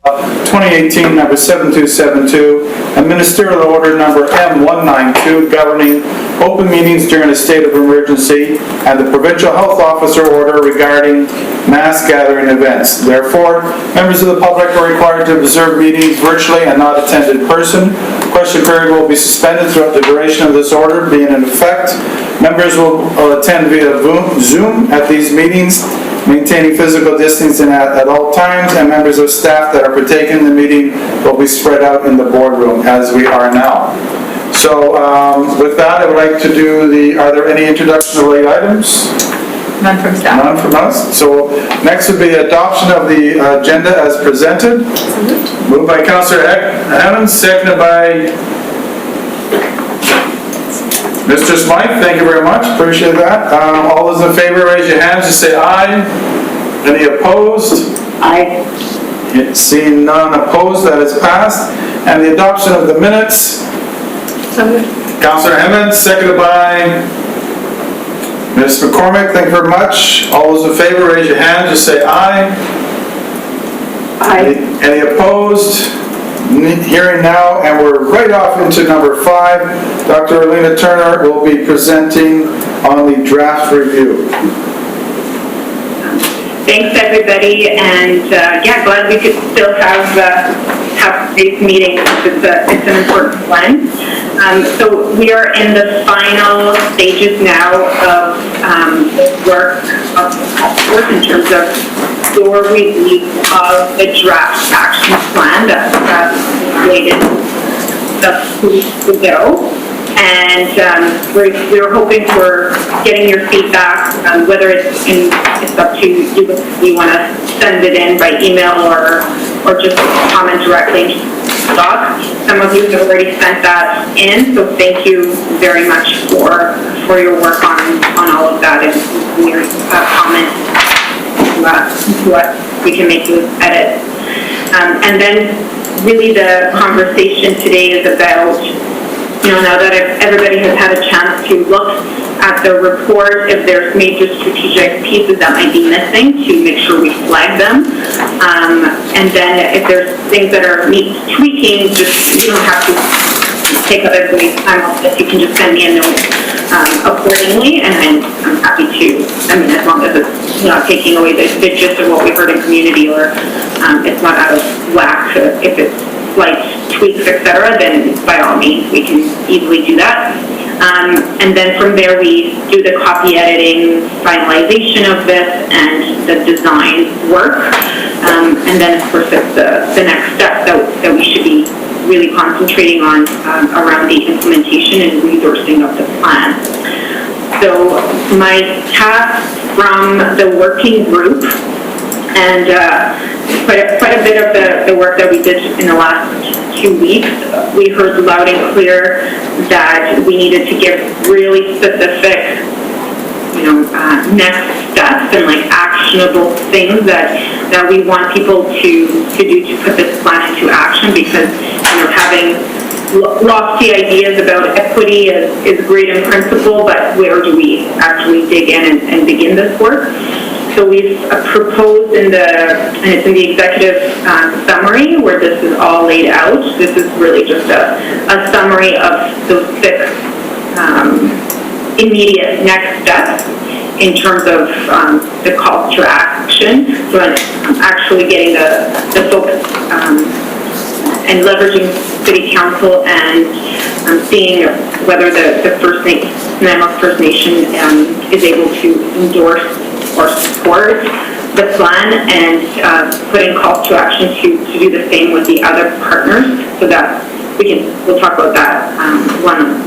2018 number 7272, and ministerial order number M192 governing open meetings during a state of emergency, and the provincial health officer order regarding mass gathering events. Therefore, members of the public are required to observe meetings virtually and not attend in person. Question period will be suspended throughout the duration of this order being in effect. Members will attend via Zoom at these meetings, maintaining physical distancing at all times, and members of staff that are partaking in the meeting will be spread out in the boardroom as we are now. So with that, I would like to do are there any introduction related items? None from staff. None from us. So next would be adoption of the agenda as presented. Moved by Councillor Evans, seconded by Mr. Smythe. Thank you very much. Appreciate that. All those in favor, raise your hands. Just say aye. Any opposed? Aye. Seeing none opposed, that is passed. And the adoption of the minutes. Councillor Emmons, seconded by Ms. McCormick. Thank you very much. All those in favor, raise your hands. Just say aye. Aye. Any opposed? Hearing now, and we're right off into number 5. Dr. Alina Turner will be presenting on the draft review. Thanks, everybody, and yeah, glad we could still have today's meeting. It's an important one. So we are in the final stages now of work in terms of your review of the draft action plan that was created a week ago. And we're hoping for getting your feedback, whether it's up to you if you want to send it in by email or just comment directly to Doc. Some of you have already sent that in, so thank you very much for your work on all of that and your comments to what we can make those edits. And then really the conversation today is about, now that everybody has had a chance to look at the report, if there's major strategic pieces that might be missing, to make sure we flag them. And then if there's things that are needs tweaking, you don't have to take up everybody's time off this. You can just send me a note accordingly, and I'm happy to, as long as it's not taking away the gist of what we heard in community, or it's not out of whack. If it's slight tweaks, etc., then by all means we can easily do that. And then from there we do the copy editing, finalization of this, and the design work. And then of course it's the next step that we should be really concentrating on around the implementation and resourcing of the plan. So my task from the working group, and quite a bit of the work that we did in the last 2 weeks, we heard loud and clear that we needed to give really specific, next steps and actionable things that we want people to do to put this plan into action, because having lofty ideas about equity is great in principle, but where do we actually dig in and begin this work? So we've proposed and it's in the executive summary where this is all laid out. This is really just a summary of those 6 immediate next steps in terms of the call to action. So actually getting the focus and leveraging City Council and seeing whether the First Nation is able to endorse or support the plan, and putting calls to action to do the same with the other partners, so that we'll talk about that one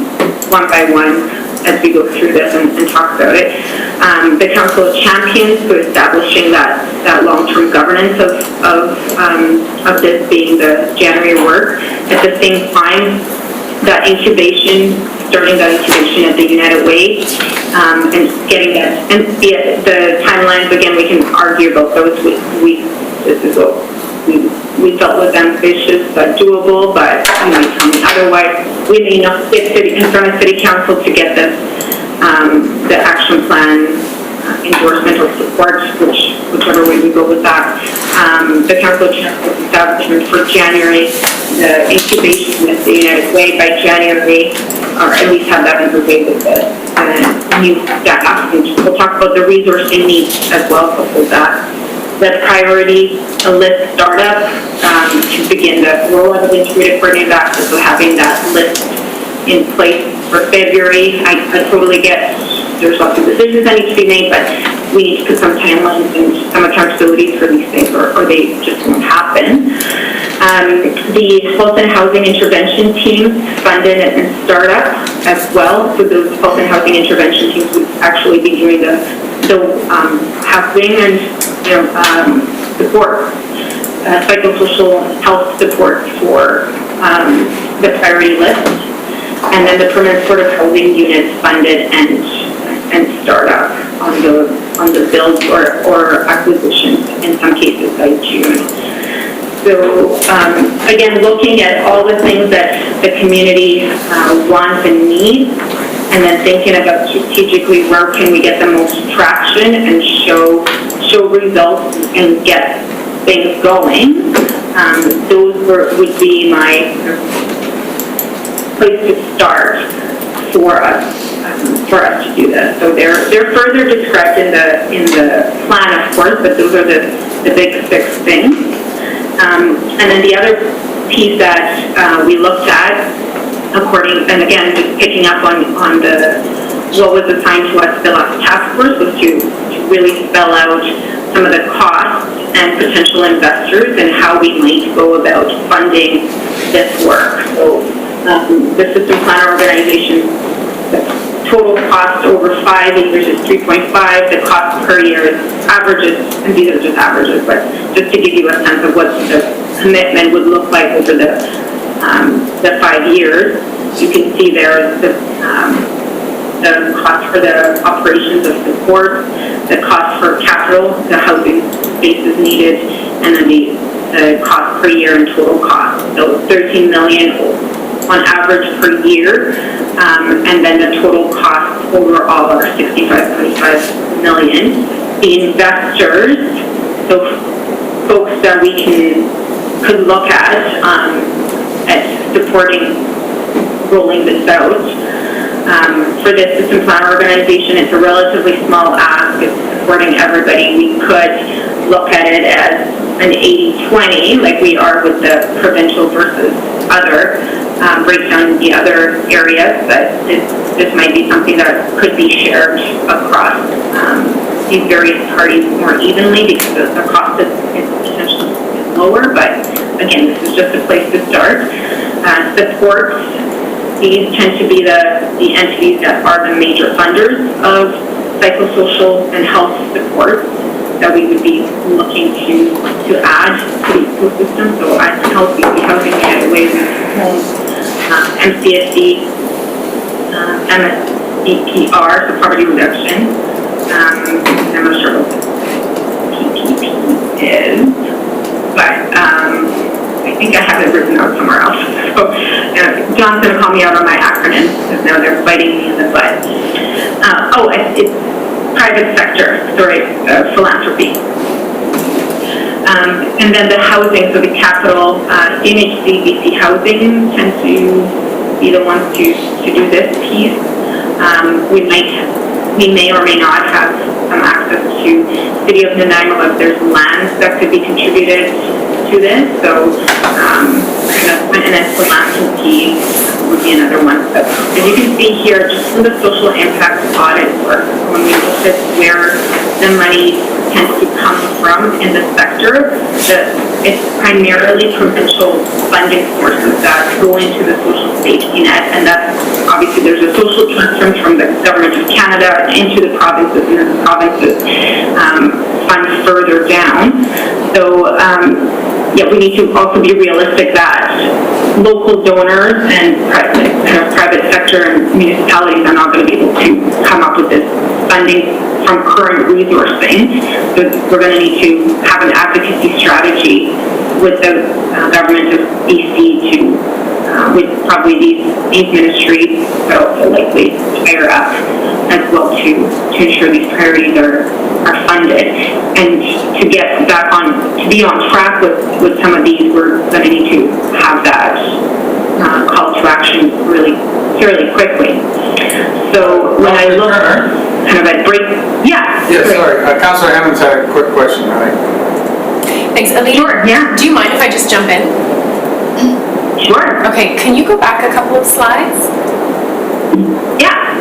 by one as we go through this and talk about it. The Council of Champions, so establishing that long-term governance of this being the January work. At the same time, starting that incubation at the United Way, and getting that, and the timelines, again, we can argue about those. This is what we felt was ambitious but doable, but you might tell me otherwise. We may not get in front of City Council to get this, the action plan endorsement or support, whichever way we go with that. The Council of for January. The incubation with the United Way by January, or at least have that underway with the new staff. And we'll talk about the resourcing needs as well for that. The priority list startup to begin the rollout of integrated coordinated access, so having that list in place for February. I totally get there's lots of decisions that need to be made, but we need to put some timelines and some accountabilities for these things, or they just won't happen. The health and housing intervention teams funded and startup as well. So those health and housing intervention teams would actually be doing the housing and support, psychosocial health support for the priority list, and then the permanent supportive housing units funded and startup on the build or acquisitions in some cases by June. So again, looking at all the things that the community wants and needs, and then thinking about strategically where can we get the most traction and show results and get things going. Those would be my place to start for us to do this. So they're further described in the plan, of course, but those are the big 6 things. And then the other piece that we looked at, and again, just picking up on what was assigned to us the last task force, was to really spell out some of the costs and potential investors and how we might go about funding this work. So the system planner organization, the total cost over 5 years is 3.5. The cost per year is averages, and these are just averages, but just to give you a sense of what the commitment would look like over the 5 years. You can see there the cost for the operations of support, the cost for capital, the housing spaces needed, and then the cost per year and total cost. So 13 million on average per year, and then the total cost overall are 65.5 million. The investors, so folks that we could look at supporting rolling this out. For this system plan organization, it's a relatively small ask. It's supporting everybody. We could look at it as an 80-20, like we are with the provincial versus other, break down the other areas, but this might be something that could be shared across these various parties more evenly, because the cost is potentially lower, but again, this is just a place to start. Support, these tend to be the entities that are the major funders of psychosocial and health support that we would be looking to add to the ecosystem. So healthy housing, United Way, MCSD, MSDPR, so poverty reduction. I'm not sure what PPP is, but I think I have it written out somewhere else. So John's going to call me out on my acronyms because now they're biting me in the butt. It's private sector, philanthropy. And then the housing, so the capital, CMHC, BC Housing tend to be the ones to do this piece. We may or may not have some access to City of Nanaimo if there's lands that could be contributed to this. So, and then philanthropy would be another one. So, as you can see here, just from the social impact audit work, when we look at where the money tends to come from in the sector, it's primarily provincial funding sources that go into the social safety net, and that's obviously there's a social transfer from the government of Canada into the provinces, and then the provinces fund further down. So we need to also be realistic that local donors and private sector and municipalities are not going to be able to come up with this funding from current resourcing. So we're going to need to have an advocacy strategy with the government of BC to with probably these ministries, but also likely higher up as well to ensure these priorities are funded. And to get back on, to be on track with some of these, we're going to need to have that call to action fairly quickly. So when I look kind of at Yeah, sorry. Councillor Hammond's had a quick question, I think. Thanks. Alina, Sure, yeah. do you mind if I just jump in? Sure. Okay, can you go back a couple of slides? Yeah.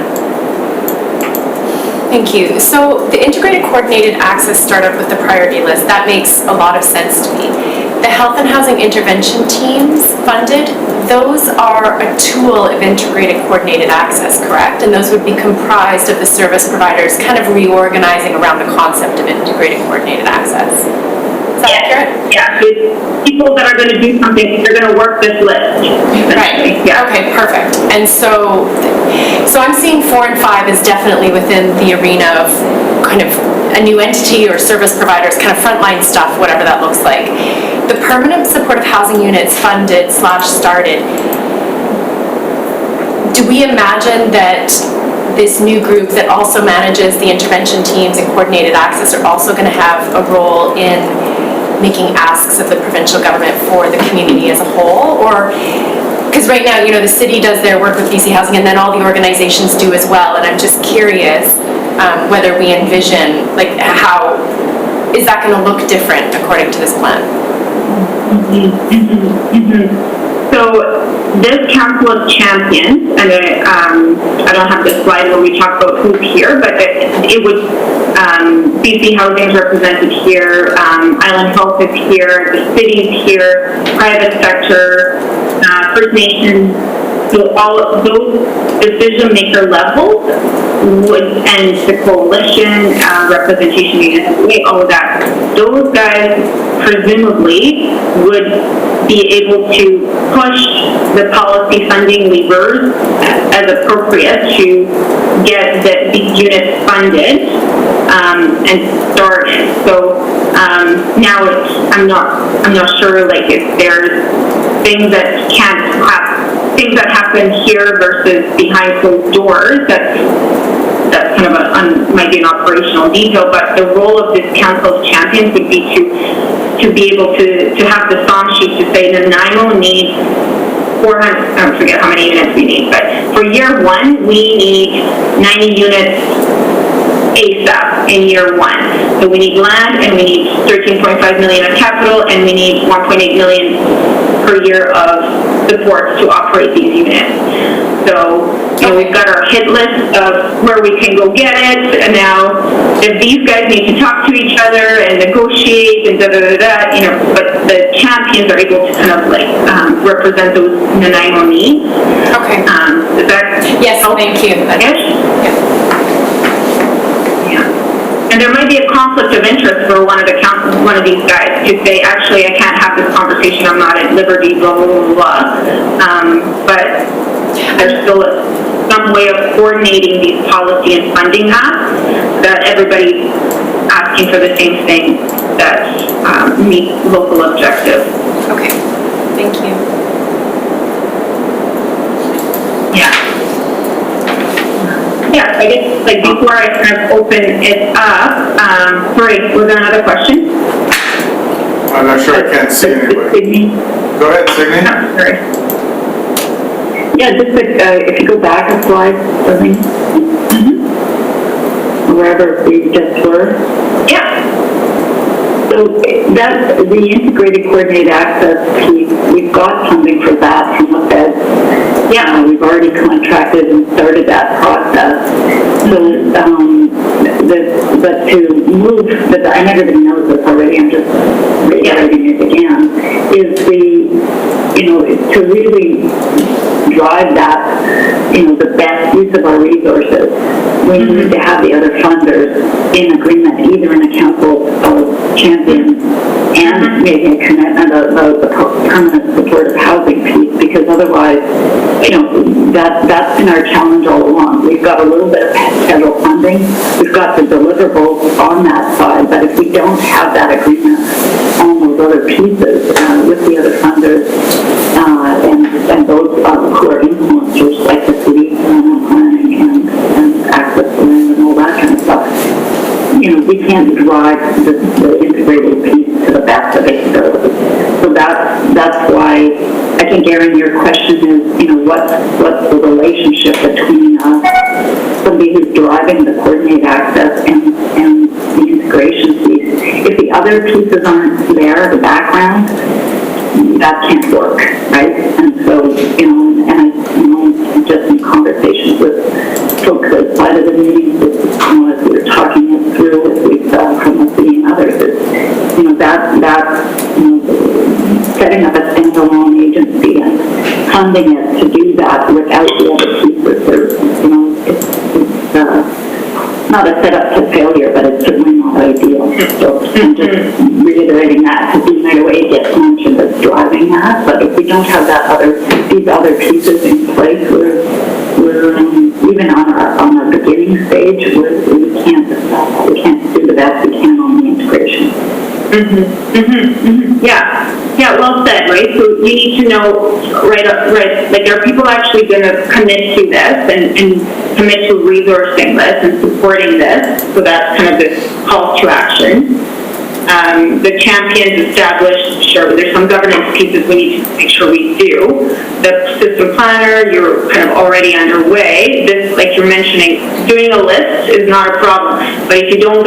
Thank you. So the integrated coordinated access startup with the priority list, that makes a lot of sense to me. The health and housing intervention teams funded, those are a tool of integrated coordinated access, correct? And those would be comprised of the service providers kind of reorganizing around the concept of integrated coordinated access. Is that accurate? Yeah, it's people that are going to do something, they're going to work this list. Right. Yeah. Okay, perfect. And so I'm seeing 4 and 5 is definitely within the arena of kind of a new entity or service providers, kind of frontline stuff, whatever that looks like. The permanent supportive housing units funded / started. Do we imagine that this new group that also manages the intervention teams and coordinated access are also going to have a role in making asks of the provincial government for the community as a whole? Or, because right now, the city does their work with BC Housing and then all the organizations do as well, and I'm just curious whether we envision, like, how, is that going to look different according to this plan? So this Council of Champions, and I don't have the slide where we talk about who's here, but it would, BC Housing is represented here, Island Health is here, the city's here, private sector, First Nations, so all of those decision maker levels would, and the coalition, representation unit, all of that, those guys presumably would be able to push the policy funding levers as appropriate to get these units funded and started. So now I'm not sure, like, if there's things that can't happen, things that happen here versus behind closed doors. That's kind of might be an operational detail, but the role of this Council of Champions would be to be able to have the song sheet to say the NIMO needs 400, I forget how many units we need, but for year one, we need 90 units ASAP in year one. So we need land, and we need 13.5 million of capital, and we need 1.8 million per year of support to operate these units. So, we've got our hit list of where we can go get it, and now if these guys need to talk to each other and negotiate and but the champions are able to kind of like represent those Nanaimo needs. Okay. Does that yes, help? thank you. Yeah. And there might be a conflict of interest for one of these guys to say, actually, I can't have this conversation, I'm not at liberty, blah, blah, blah, blah. But there's still some way of coordinating these policy and funding asks that everybody's asking for the same thing that meets local objectives. Okay, thank you. Yeah. Yeah, I guess, like, before I kind of open it up, sorry, was there another question? I'm not sure, I can't see anybody. Sydney? Go ahead, Sydney. No, sorry. Yeah, just if you go back a slide, I think, wherever we just were. Yeah. So that's the integrated coordinated access piece. We've got funding for that from the Fed. Yeah, we've already contracted and started that process. So, but to move, and everybody knows this already, I'm just reiterating it again, is to really drive that, the best use of our resources. We need to have the other funders in agreement, either in a Council of Champions and making a commitment about the permanent supportive housing piece, because otherwise, that's been our challenge all along. We've got a little bit of federal funding, we've got the deliverables on that side, but if we don't have that agreement on those other pieces with the other funders, and those who are influencers like the city planning and access to land and all that kind of stuff. You know, we can't drive the integrated piece to the best of its ability. So that's why I think, Aaron, your question is, you know, what's the relationship between somebody who's driving the coordinated access and the integration piece? If the other pieces aren't there, the background, that can't work, right? And so, you know, and I just in conversations with folks outside of the meeting, as we were talking it through with from the city and others, is, you know, that you know, setting up a standalone agency and funding it to do that without the other pieces, there's, you know, it's not a setup to failure, but it's certainly not ideal. So I'm just reiterating that, because the United Way gets mentioned as driving that, but if we don't have these other pieces in place, we're even on our beginning stage, we can't do the best we can on the integration. Yeah, well said, right? So you need to know, right, like, are people actually going to commit to this and commit to resourcing this and supporting this? So that's kind of the call to action. The champions established, sure, there's some governance pieces we need to make sure we do. The system planner, you're kind of already underway. This, like you're mentioning, doing a list is not a problem. But if you don't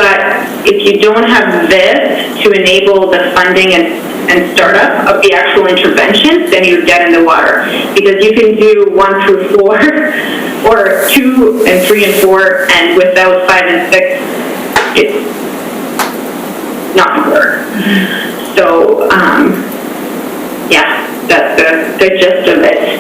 have this to enable the funding and startup of the actual interventions, then you're dead in the water. Because you can do 1 through 4 or 2 and 3 and 4, and without 5 and 6, it's not going to work. So, yeah, that's the gist of it.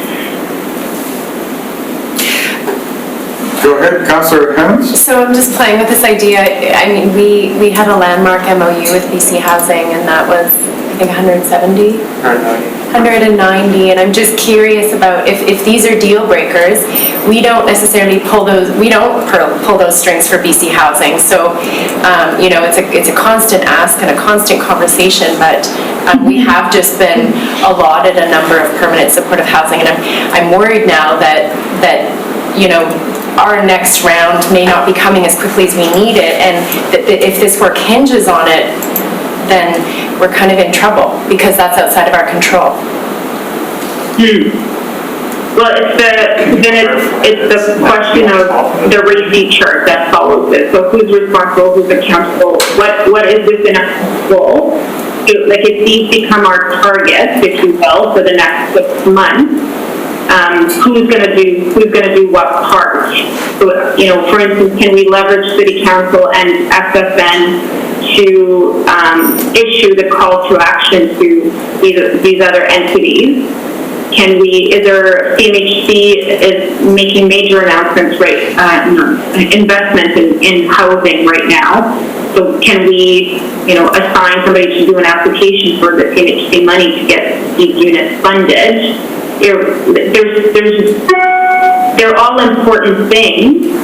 Go ahead, Councillor Hemmons. So I'm just playing with this idea. I mean, we had a landmark MOU with BC Housing, and that was, I think, 170? 190, and I'm just curious about if these are deal breakers, we don't necessarily pull those strings for BC Housing. So, you know, it's a constant ask and a constant conversation, but we have just been allotted a number of permanent supportive housing, and I'm worried now that you know, our next round may not be coming as quickly as we need it, and that if this work hinges on it, then we're kind of in trouble, because that's outside of our control. Well, it's the question of the receipt chart that follows it. So who's responsible, who's accountable, what is within a control? Like, if these become our targets, if you will, for the next 6 months, who's going to do what part? So, you know, for instance, can we leverage City Council and SFN to issue the call to action to these other entities? Is there, CMHC is making major announcements, right, investment in housing right now. So can we, you know, assign somebody to do an application for the CMHC money to get these units funded? They're all important things.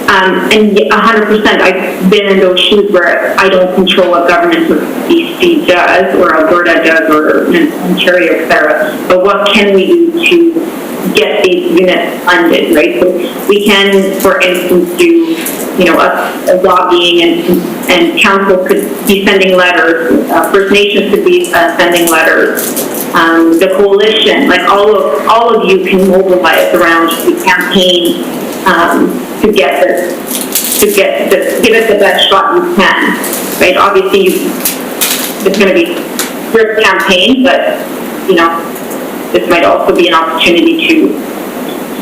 And 100%, I've been in those shoes where I don't control what government of BC does, or Alberta does, or Ontario, etc. But what can we do to get these units funded, right? So we can, for instance, do, you know, a lobbying, and council could be sending letters, First Nations could be sending letters, the coalition, like all of you can mobilize around the campaign to get this, give it the best shot you can, right? Obviously, it's going to be a strict campaign, but, you know, this might also be an opportunity to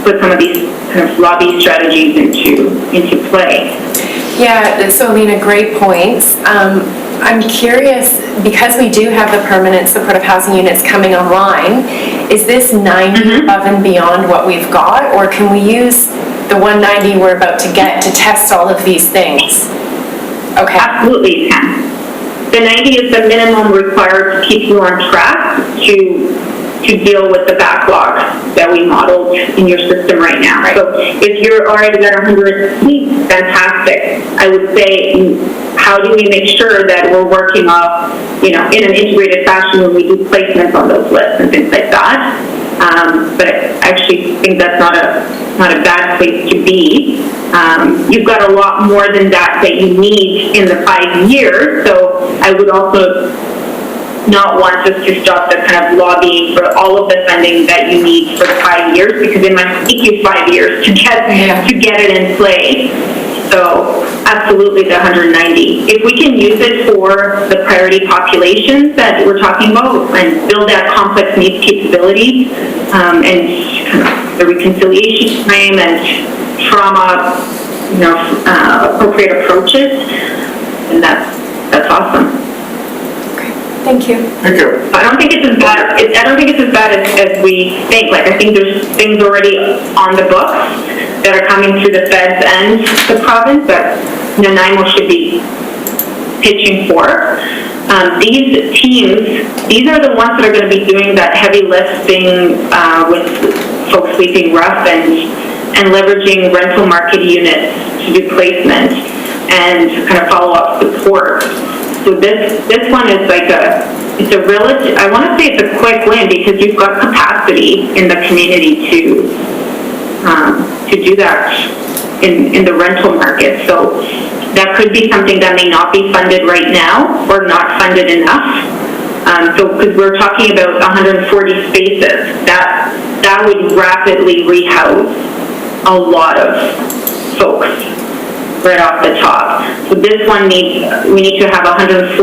put some of these kind of lobby strategies into play. Yeah, so Alina, great points. I'm curious, because we do have the permanent supportive housing units coming online, is this 90 above and beyond what we've got, or can we use the 190 we're about to get to test all of these things? Okay. Absolutely, you can. The 90 is the minimum required to keep you on track to deal with the backlog that we modeled in your system right now. Right. So if you're already at 100, fantastic. I would say, how do we make sure that we're working off, you know, in an integrated fashion when we do placements on those lists and things like that? But I actually think that's not a bad place to be. You've got a lot more than that you need in the 5 years, so I would also not want us to stop the kind of lobbying for all of the funding that you need for the 5 years, because it might take you 5 years to get it in play. So absolutely the 190. If we can use it for the priority populations that we're talking about and build that complex needs capability and kind of the reconciliation time and trauma, appropriate approaches, and that's awesome. Thank you. Thank you. I don't think it's as bad. I don't think it's as bad as we think. Like, I think there's things already on the books that are coming through the feds and the province that Nanaimo should be pitching for. These teams, these are the ones that are going to be doing that heavy lifting with folks sleeping rough and leveraging rental market units to do placement and kind of follow-up support. So this one is like it's a relative, I want to say it's a quick win because you've got capacity in the community to do that in the rental market. So that could be something that may not be funded right now or not funded enough. So because we're talking about 140 spaces, that would rapidly rehouse a lot of folks right off the top. So this one we need to have 140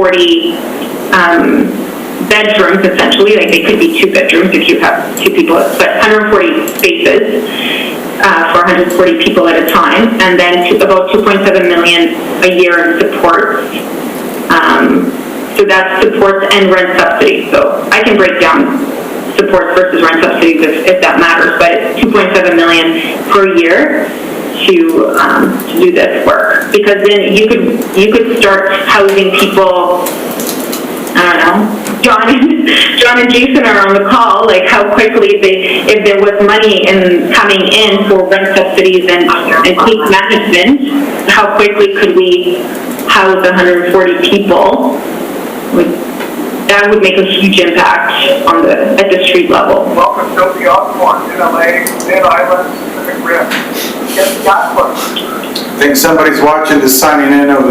bedrooms essentially, like they could be 2 bedrooms if you have 2 people, but 140 spaces for 140 people at a time, and then about 2.7 million a year in support. So that's supports and rent subsidies. So I can break down supports versus rent subsidies if that matters, but it's 2.7 million per year to do this work, because then you could start housing people. I don't know. John and Jason are on the call. Like, how quickly if there was money coming in for rent subsidies and case management, how quickly could we house 140 people? That would make a huge impact at the street level. Welcome to the Osborne in LA, Mid-Island, Pacific Rim. Get that one. I think somebody's watching the signing in of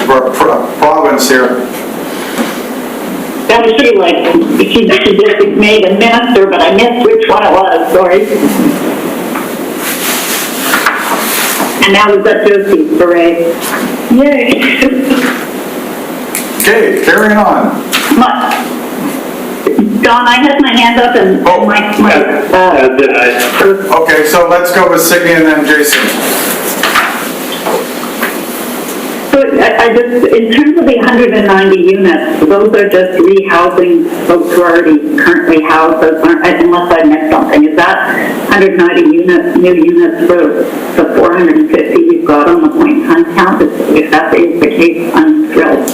our province here. That was really like, she just made a minister, but I missed which one it was, sorry. And now we've got Josie's parade. Yay. Okay, carrying on. Don, I had my hand up and Okay, so let's go with Sydney and then Jason. So I just, in terms of the 190 units, those are just rehousing folks who are already currently housed, unless I missed something. Is that 190 units, new units for the 450 you've got on the point hunt count? If that is the case, I'm thrilled.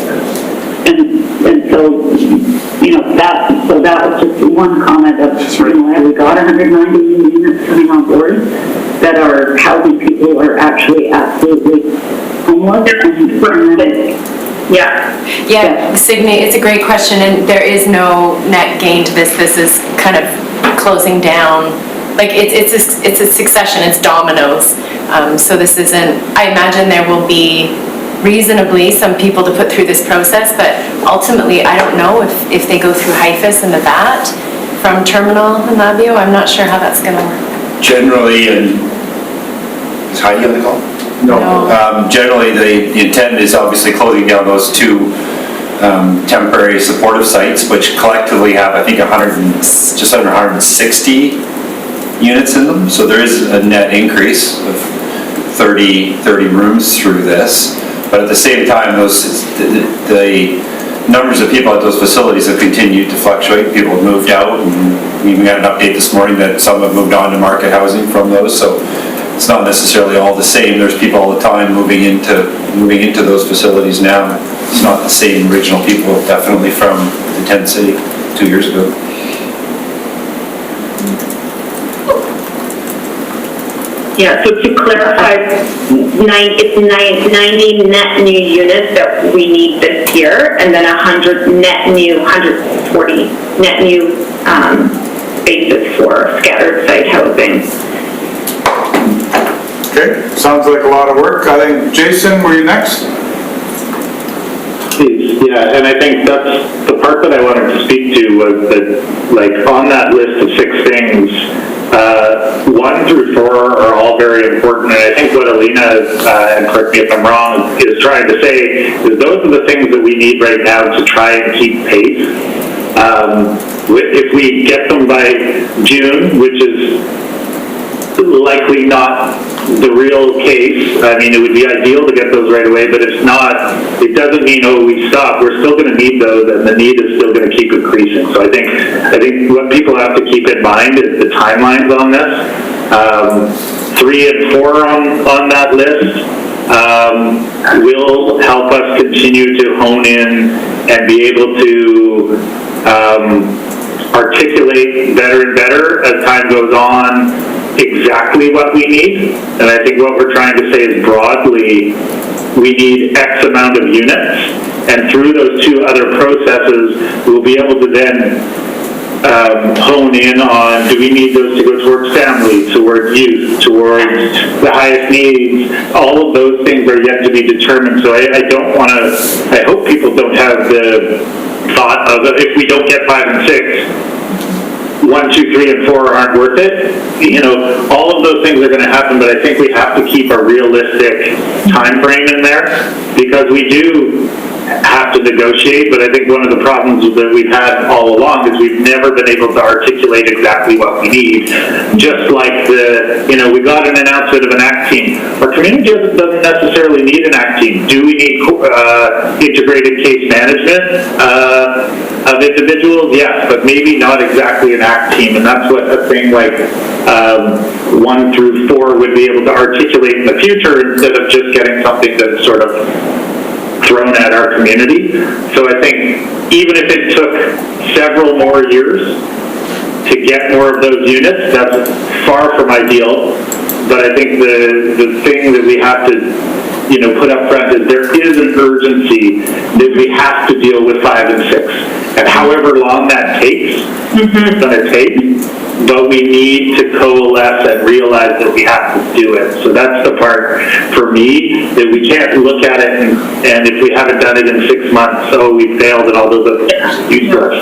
And so, that was just one comment of, have we got 190 new units coming on board that are housing people who are actually absolutely homeless? Yeah, Signe, it's a great question, and there is no net gain to this. This is kind of closing down. Like, it's a succession, it's dominoes. So this isn't, I imagine there will be reasonably some people to put through this process, but ultimately I don't know if they go through HIFIS and the VAT from Terminal and Labio. I'm not sure how that's going to work. Generally, and is Heidi on the call? No. Generally, the intent is obviously closing down those 2 temporary supportive sites, which collectively have, I think, just under 160 units in them. So there is a net increase of 30 rooms through this. But at the same time, the numbers of people at those facilities have continued to fluctuate. People have moved out, and we even got an update this morning that some have moved on to market housing from those. So it's not necessarily all the same. There's people all the time moving into those facilities now. It's not the same original people, definitely from the tent city 2 years ago. Yeah, so to clarify, 90 net new units that we need this year, and then 140 net new spaces for scattered site housing. Okay, sounds like a lot of work. I think, Jason, were you next? Yeah, and I think that's the part that I wanted to speak to was that, like, on that list of 6 things, 1 through 4 are all very important, and I think what Alina, and correct me if I'm wrong, is trying to say is those are the things that we need right now to try and keep pace. If we get them by June, which is likely not the real case, I mean, it would be ideal to get those right away, but if not, it doesn't mean, oh, we stop. We're still going to need those, and the need is still going to keep increasing. So I think what people have to keep in mind is the timelines on this. 3 and 4 on that list will help us continue to hone in and be able to articulate better and better as time goes on exactly what we need. And I think what we're trying to say is broadly, we need X amount of units, and through those 2 other processes, we'll be able to then hone in on, do we need those to go towards family, towards youth, towards the highest needs. All of those things are yet to be determined. So I don't want to, I hope people don't have the thought of, if we don't get 5 and 6, 1, 2, 3, and 4 aren't worth it. You know, all of those things are going to happen, but I think we have to keep a realistic time frame in there, because we do have to negotiate, but I think one of the problems that we've had all along is we've never been able to articulate exactly what we need. Just like we got an announcement of an ACT team. Our community doesn't necessarily need an ACT team. Do we need integrated case management of individuals? Yes, but maybe not exactly an ACT team, and that's what a thing like 1 through 4 would be able to articulate in the future, instead of just getting something that's sort of thrown at our community. So I think even if it took several more years to get more of those units, that's far from ideal. But I think the thing that we have to put up front is there is an urgency that we have to deal with 5 and 6. And however long that takes, it's going to take, but we need to coalesce and realize that we have to do it. So that's the part for me, that we can't look at it and if we haven't done it in 6 months, so we failed and all those other things are useless.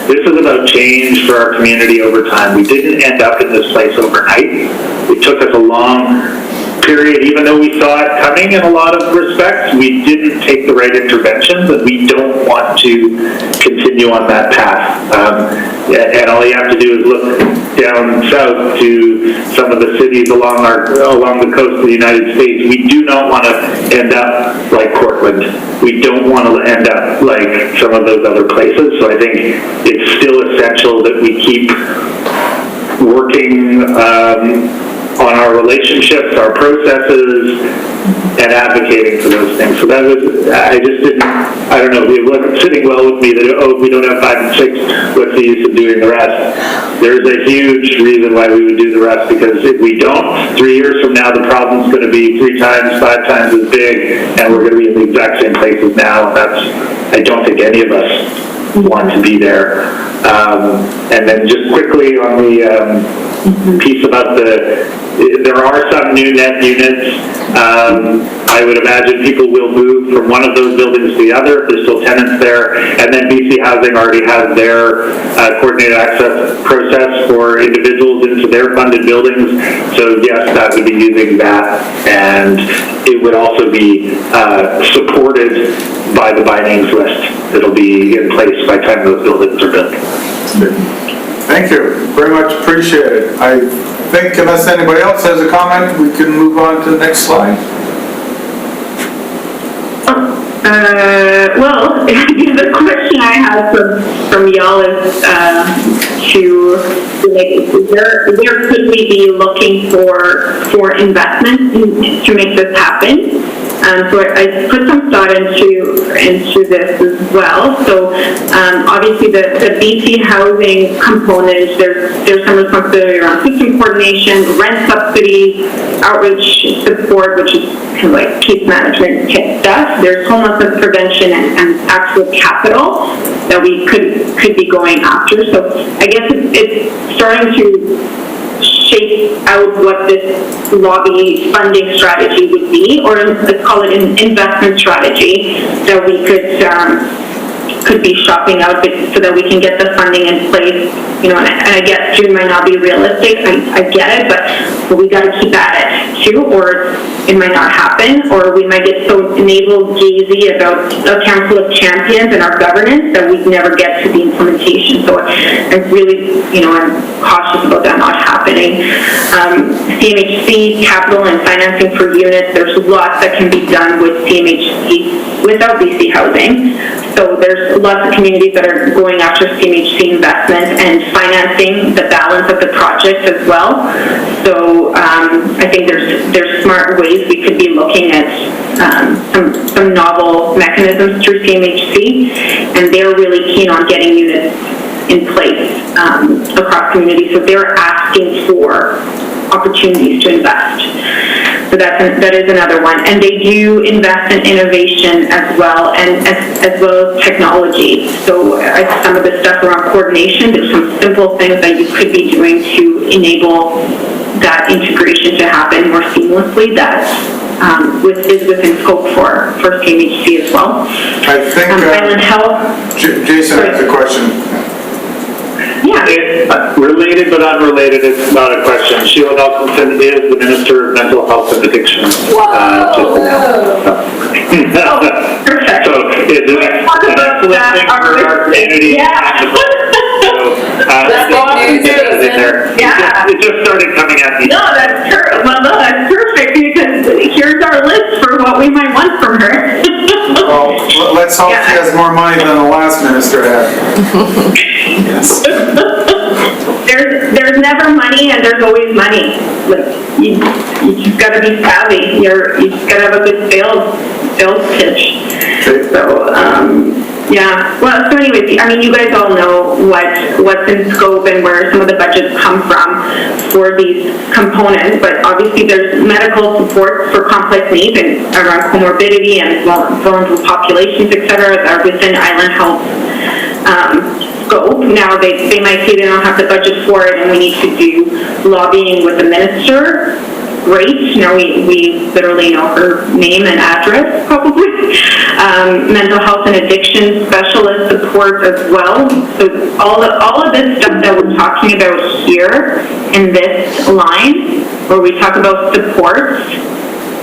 This is about change for our community over time. We didn't end up in this place overnight. It took us a long period, even though we saw it coming in a lot of respects, we didn't take the right interventions, and we don't want to continue on that path. And all you have to do is look down south to some of the cities along the coast of the United States. We do not want to end up like Portland. We don't want to end up like some of those other places. So I think it's still essential that we keep working on our relationships, our processes, and advocating for those things. So that was, I don't know, it wasn't sitting well with me that, if we don't have 5 and 6, what's the use of doing the rest? There's a huge reason why we would do the rest, because if we don't, 3 years from now, the problem's going to be 3 times, 5 times as big, and we're going to be in the exact same places now, and I don't think any of us want to be there. And then just quickly on the piece about there are some new net units. I would imagine people will move from one of those buildings to the other if there's still tenants there. And then BC Housing already has their coordinated access process for individuals into their funded buildings. So yes, that would be using that. And it would also be supported by the by names list that'll be in place by the time those buildings are built. Thank you, very much appreciated. I think unless anybody else has a comment, we can move on to the next slide. Well, the question I have from y'all is to like, where could we be looking for investment to make this happen? So I put some thought into this as well. So obviously the BC housing component, there's some responsibility around system coordination, rent subsidies, outreach support, which is kind of like case management type stuff. There's homelessness prevention and actual capital that we could be going after. So I guess it's starting to shape out what this lobby funding strategy would be, or let's call it an investment strategy that we could be shopping out so that we can get the funding in place. You know, and I get June might not be realistic, I get it, but we got to keep at it too, or it might not happen, or we might get so navel-gazy about a council of champions and our governance that we never get to the implementation. So I really, I'm cautious about that not happening. CMHC, capital and financing for units, there's lots that can be done with CMHC without BC housing. So there's lots of communities that are going after CMHC investment and financing the balance of the project as well. So I think there's smart ways we could be looking at some novel mechanisms through CMHC, and they're really keen on getting units in place across communities. So they're asking for opportunities to invest. So that is another one. And they do invest in innovation as well, and as well as technology. So some of the stuff around coordination, there's some simple things that you could be doing to enable that integration to happen more seamlessly that is within scope for CMHC as well. I think Island Health. Jason has a question. Yeah. It's related but unrelated. It's not a question. Sheila Nelson is the Minister of Mental Health and Addiction. Perfect. So it's an excellent thing for our community. Yeah. It just started coming at me. No, that's perfect, because here's our list for what we might want from her. Well, let's hope she has more money than the last minister had. Yes. There's never money, and there's always money. Like you just gotta be savvy. You just gotta have a good sales pitch. So yeah. Well, so anyways, I mean, you guys all know what's in scope and where some of the budgets come from for these components. But obviously, there's medical support for complex needs and around comorbidity and vulnerable populations, etc., that are within Island Health scope. Now they might say they don't have the budget for it, and we need to do lobbying with the minister. Great. Now we literally know her name and address, probably. Mental health and addiction specialist support as well. So all of this stuff that we're talking about here in this line, where we talk about supports,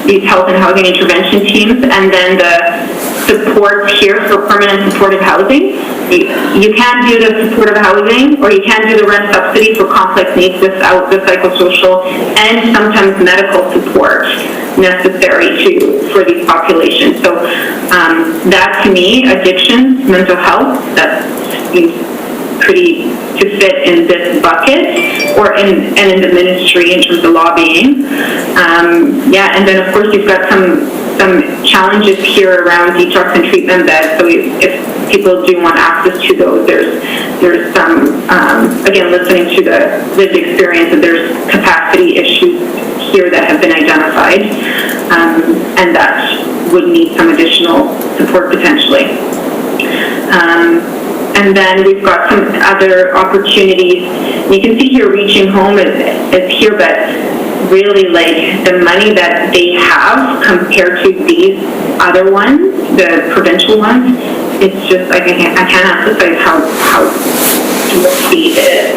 these health and housing intervention teams, and then the support here for permanent supportive housing. You can do the supportive housing, or you can do the rent subsidy for complex needs without the psychosocial and sometimes medical support necessary for these populations. So that, to me, addictions, mental health, that seems pretty to fit in this bucket, or in the ministry in terms of lobbying. Yeah, and then of course you've got some challenges here around detox and treatment beds. So if people do want access to those, there's some again, listening to the lived experience, that there's capacity issues here that have been identified, and that would need some additional support potentially. And then we've got some other opportunities. You can see here, Reaching Home is here, but really, like, the money that they have compared to these other ones, the provincial ones, it's just, I can't emphasize how dwarfy it is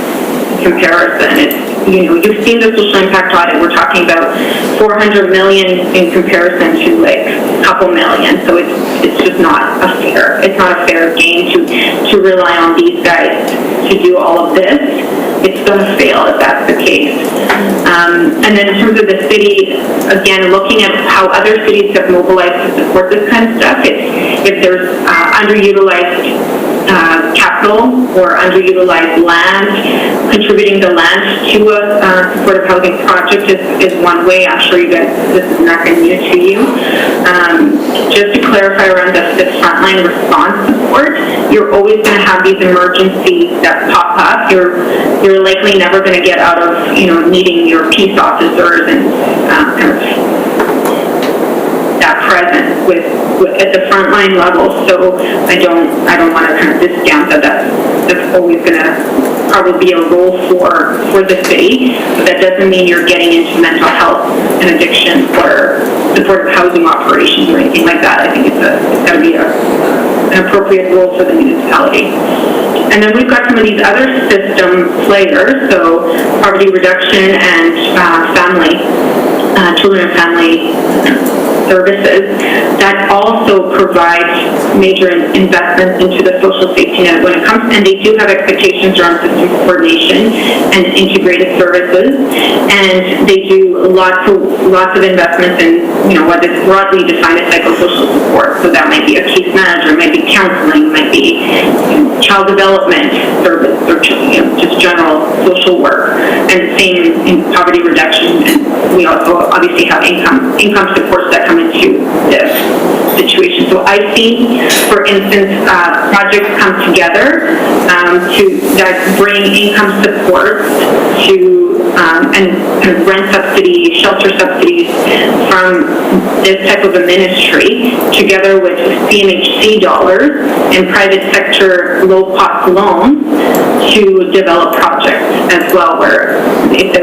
in comparison. It's, you've seen the social impact audit. We're talking about 400 million in comparison to like a couple million. So it's just not a fair game to rely on these guys to do all of this. It's going to fail if that's the case. And then in terms of the city, again, looking at how other cities have mobilized to support this kind of stuff, if there's underutilized capital or underutilized land. Contributing the land to a supportive housing project is one way. I'm sure you guys, this is nothing new to you. Just to clarify around the frontline response support, you're always going to have these emergencies that pop up. You're likely never going to get out of, needing your peace officers and kind of that presence with at the frontline level. So I don't want to kind of discount that's always going to probably be a role for the city, but that doesn't mean you're getting into mental health and addiction or supportive housing operations or anything like that. I think it's got to be an appropriate role for the municipality. And then we've got some of these other system players, so poverty reduction and children and family services that also provide major investments into the social safety net when it comes, and they do have expectations around system coordination and integrated services, and they do lots of investments in, what is broadly defined as psychosocial support. So that might be a case manager, might be counseling, might be child development service, or just general social work, and same in poverty reduction. And we also obviously have income supports that come into this situation. So I see, for instance, projects come together that bring income support to and kind of rent subsidies, shelter subsidies from this type of a ministry, together with CMHC dollars and private sector low-cost loans to develop projects as well, where if the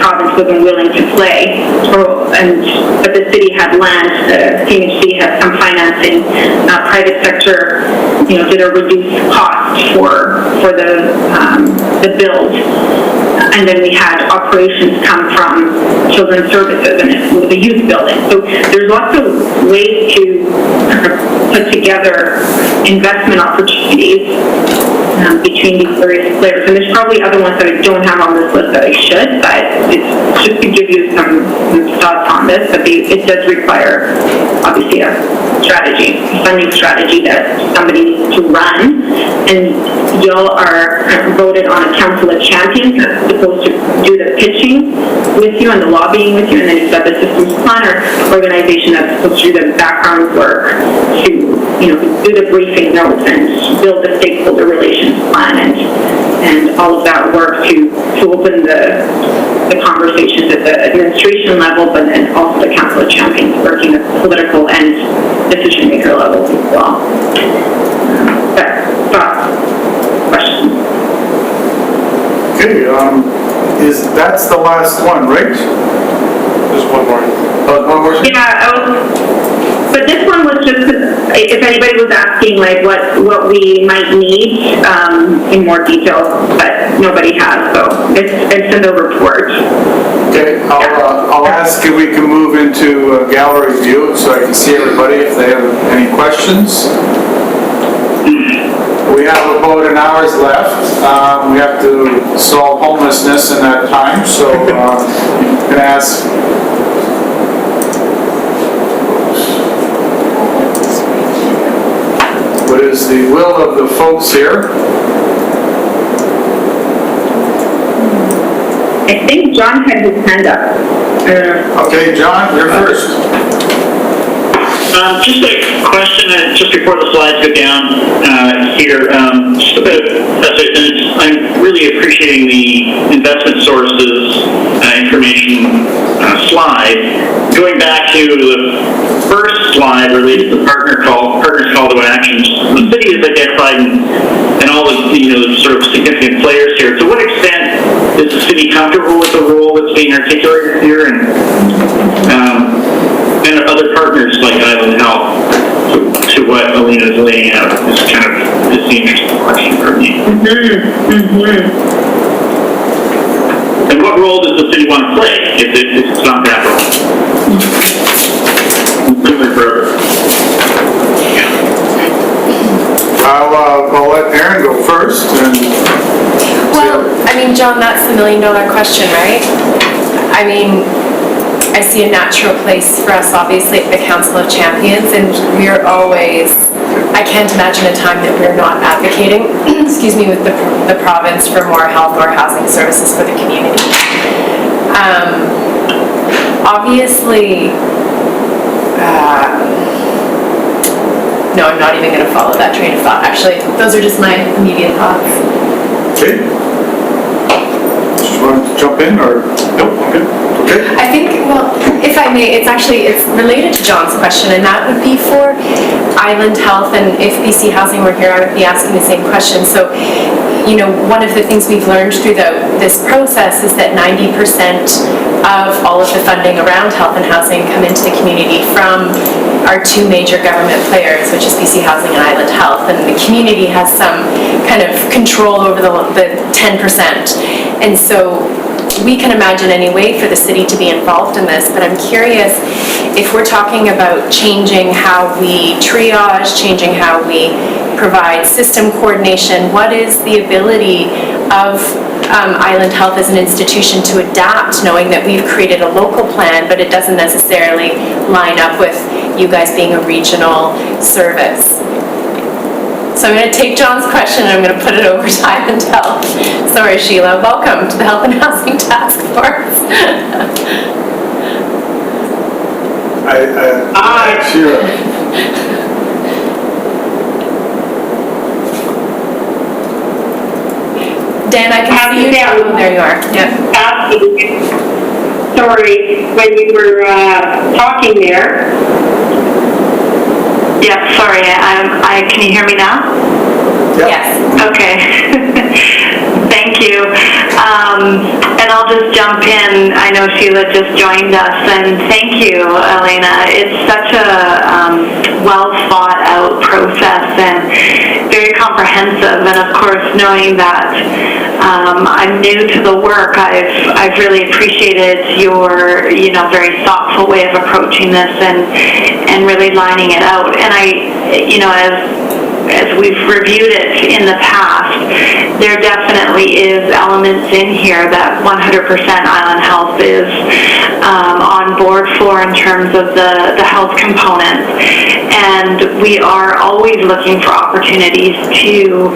province wasn't willing to play, but the city had land, the CMHC had some financing, private sector, did a reduced cost for the build. And then we had operations come from children's services and it was a youth building. So there's lots of ways to put together investment opportunities between these various players. And there's probably other ones that I don't have on this list that I should, but it's just to give you some thoughts on this. But it does require, obviously, a funding strategy that somebody needs to run. And y'all are voted on a council of champions that's supposed to do the pitching with you and the lobbying with you, and then you've got the systems planner organization that's supposed to do the background work to do the briefing notes and build the stakeholder relations plan and all of that work to open the conversations at the administration level, but then also the council of champions working at political and decision maker levels as well. Questions? Okay, that's the last one, right? There's one more. One more? Yeah, but this one was just, if anybody was asking like what we might need in more detail, but nobody has, so it's in the report. Okay, I'll ask if we can move into gallery view so I can see everybody if they have any questions. We have about an hour's left. We have to solve homelessness in that time, so I'm going to ask. What is the will of the folks here? I think John had his hand up. Okay, John, you're first. Just a question, just before the slides go down here, just about, I'm really appreciating the investment sources information slide. Going back to the first slide related to partners call to actions, the city has identified and all the sort of significant players here. To what extent is the city comfortable with the role that's being articulated here, and other partners like Island Health, to what Alina is laying out is the interesting question for me. And what role does the city want to play if it's not that role? I'll let Aaron go first. Well, I mean, John, that's the $1 million question, right? I mean, I see a natural place for us, obviously, at the Council of Champions, and we're always I can't imagine a time that we're not advocating, excuse me, with the province for more health or housing services for the community. Obviously, no, I'm not even going to follow that train of thought. Actually, those are just my immediate thoughts. Okay. Just want to jump in, or? Nope, okay. Okay. I think, well, if I may, it's related to John's question, and that would be for Island Health, and if BC Housing were here, I would be asking the same question. So, you know, one of the things we've learned throughout this process is that 90% of all of the funding around health and housing come into the community from our two major government players, which is BC Housing and Island Health, and the community has some kind of control over the 10%. And so we can imagine any way for the city to be involved in this, but I'm curious if we're talking about changing how we triage, changing how we provide system coordination, what is the ability of Island Health as an institution to adapt, knowing that we've created a local plan, but it doesn't necessarily line up with you guys being a regional service? So I'm going to take John's question and I'm going to put it over to Island Health. Sorry, Sheila. Welcome to the Health and Housing Task Force. Sheila. Dan, I can see you now. Oh, there you are. Yeah. Absolutely. Sorry, when you were talking there. Yeah, sorry, can you hear me now? Yep. Yes. Okay. Thank you. And I'll just jump in. I know Sheila just joined us, and thank you, Elena. It's such a well thought out process and very comprehensive. And of course, knowing that I'm new to the work, I've really appreciated your very thoughtful way of approaching this and really lining it out. And as we've reviewed it in the past, there definitely is elements in here that 100% Island Health is on board for in terms of the health component. And we are always looking for opportunities to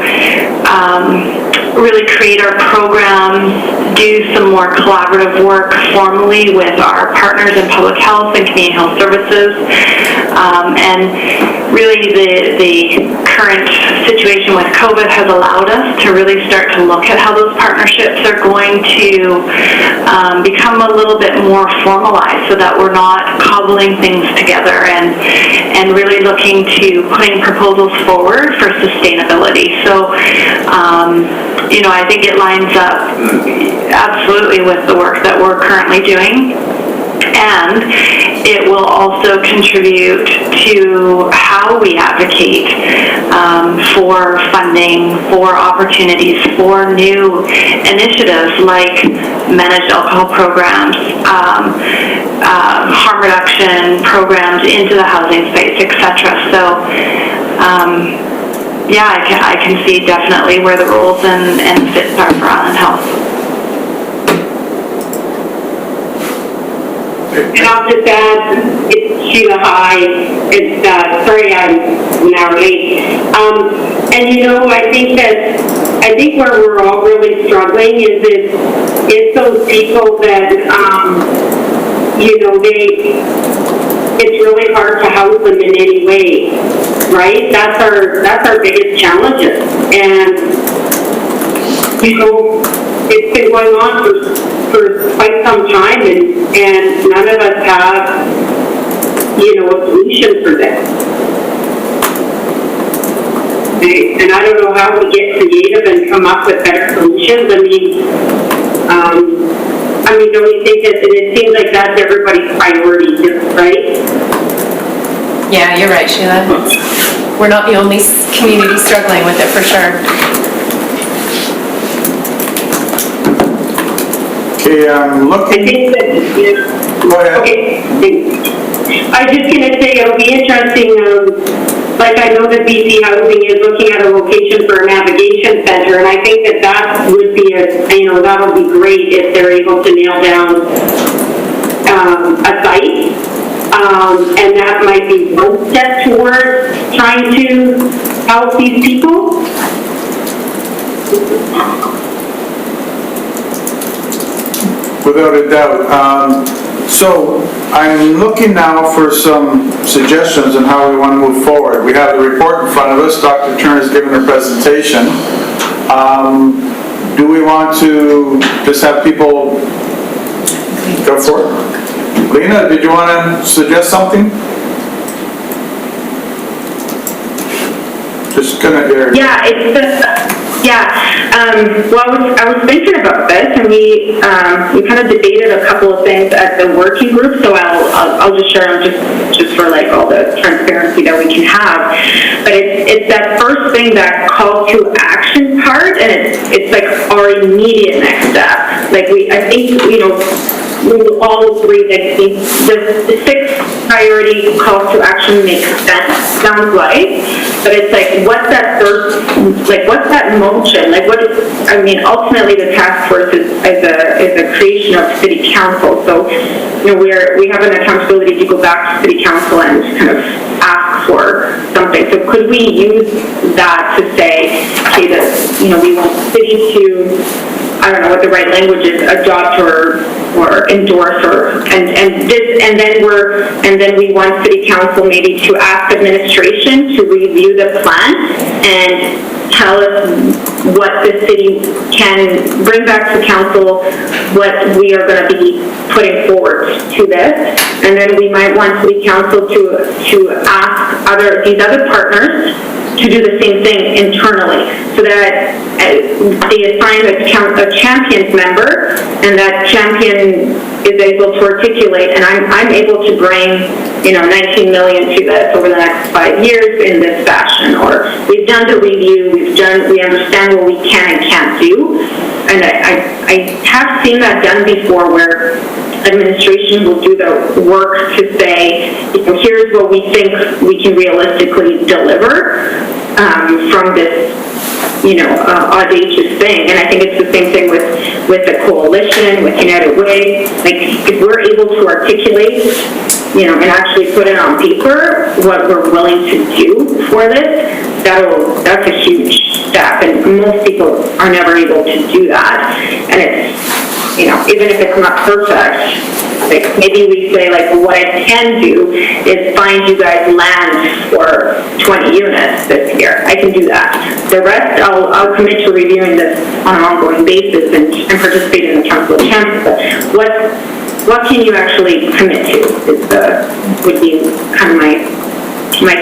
really create our programs, do some more collaborative work formally with our partners in public health and community health services. And really the current situation with COVID has allowed us to really start to look at how those partnerships are going to become a little bit more formalized, so that we're not cobbling things together and really looking to putting proposals forward for sustainability. So, I think it lines up absolutely with the work that we're currently doing. And it will also contribute to how we advocate for funding, for opportunities, for new initiatives like managed alcohol programs, harm reduction programs into the housing space, etc. So, I can see definitely where the roles and fits are for Island Health. And I'll just add, it's Sheila, hi. It's, sorry I'm now late. I think where we're all really struggling is those people that, it's really hard to house them in any way, right? That's our biggest challenges. And, it's been going on for quite some time, and none of us have, a solution for this. And I don't know how we get creative and come up with better solutions. I mean, don't you think that, and it seems like that's everybody's priority, right? Yeah, you're right, Sheila. We're not the only community struggling with it, for sure. Okay, I'm looking. I think that, Go ahead. Okay, I was just going to say it'll be interesting, like I know that BC Housing is looking at a location for a navigation center, and I think that would be that'll be great if they're able to nail down a site. and that might be one step towards trying to help these people. Without a doubt. So I'm looking now for some suggestions on how we want to move forward. We have the report in front of us. Dr. Turner's given her presentation. Do we want to just have people go for it? Lena, did you want to suggest something? Just kind of there. Yeah, well, I was thinking about this, and we kind of debated a couple of things at the working group, so I'll just share them just for like all the transparency that we can have. But it's that first thing, that call to action part, and it's like our immediate next step. Like I think, we will all agree that the 6 priority calls to action makes sense, sounds like, but it's like, what's that third, like, what's that motion? Like, ultimately the task force is a creation of city council, so, we have an accountability to go back to city council and kind of ask for something. So could we use that to say, okay, that, we want the city to, I don't know what the right language is, adopt or endorse, and then we want city council maybe to ask administration to review the plan and tell us what the city can bring back to council, what we are going to be putting forward to this, and then we might want city council to ask these other partners to do the same thing internally, so that they assign a champions member, and that champion is able to articulate, and I'm able to bring, 19 million to this over the next 5 years in this fashion, or we've done the review, we understand what we can and can't do, and I have seen that done before, where administration will do the work to say, here's what we think we can realistically deliver from this, audacious thing. And I think it's the same thing with the coalition, with United Way. Like, if we're able to articulate, and actually put it on paper what we're willing to do for this, that's a huge step. And most people are never able to do that. And it's, even if it's not perfect, like maybe we say, like, what I can do is find you guys land for 20 units this year. I can do that. The rest, I'll commit to reviewing this on an ongoing basis and participate in the Council of Champions. But what can you actually commit to would be kind of my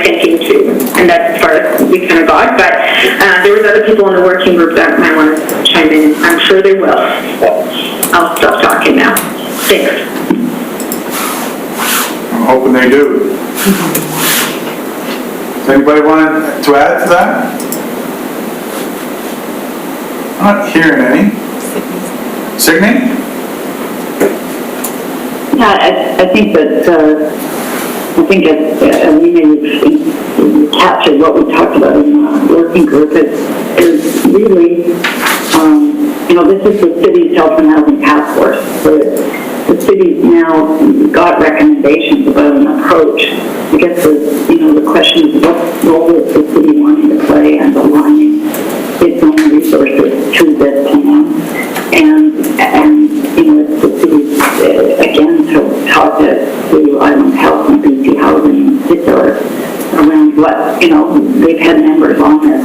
thinking too, and that's as far as we kind of got. But there was other people in the working group that might want to chime in. I'm sure they will. I'll stop talking now. Thanks. I'm hoping they do. Does anybody want to add to that? I'm not hearing any. Signe? Yeah, I think that we captured what we talked about in the working group is really, this is the city's health and housing task force. The city's now got recommendations about an approach. I guess the question is, what role is the city wanting to play and aligning its own resources to this plan? And it's the city's, again, to talk to Island Health and BC Housing in particular around what, they've had members on the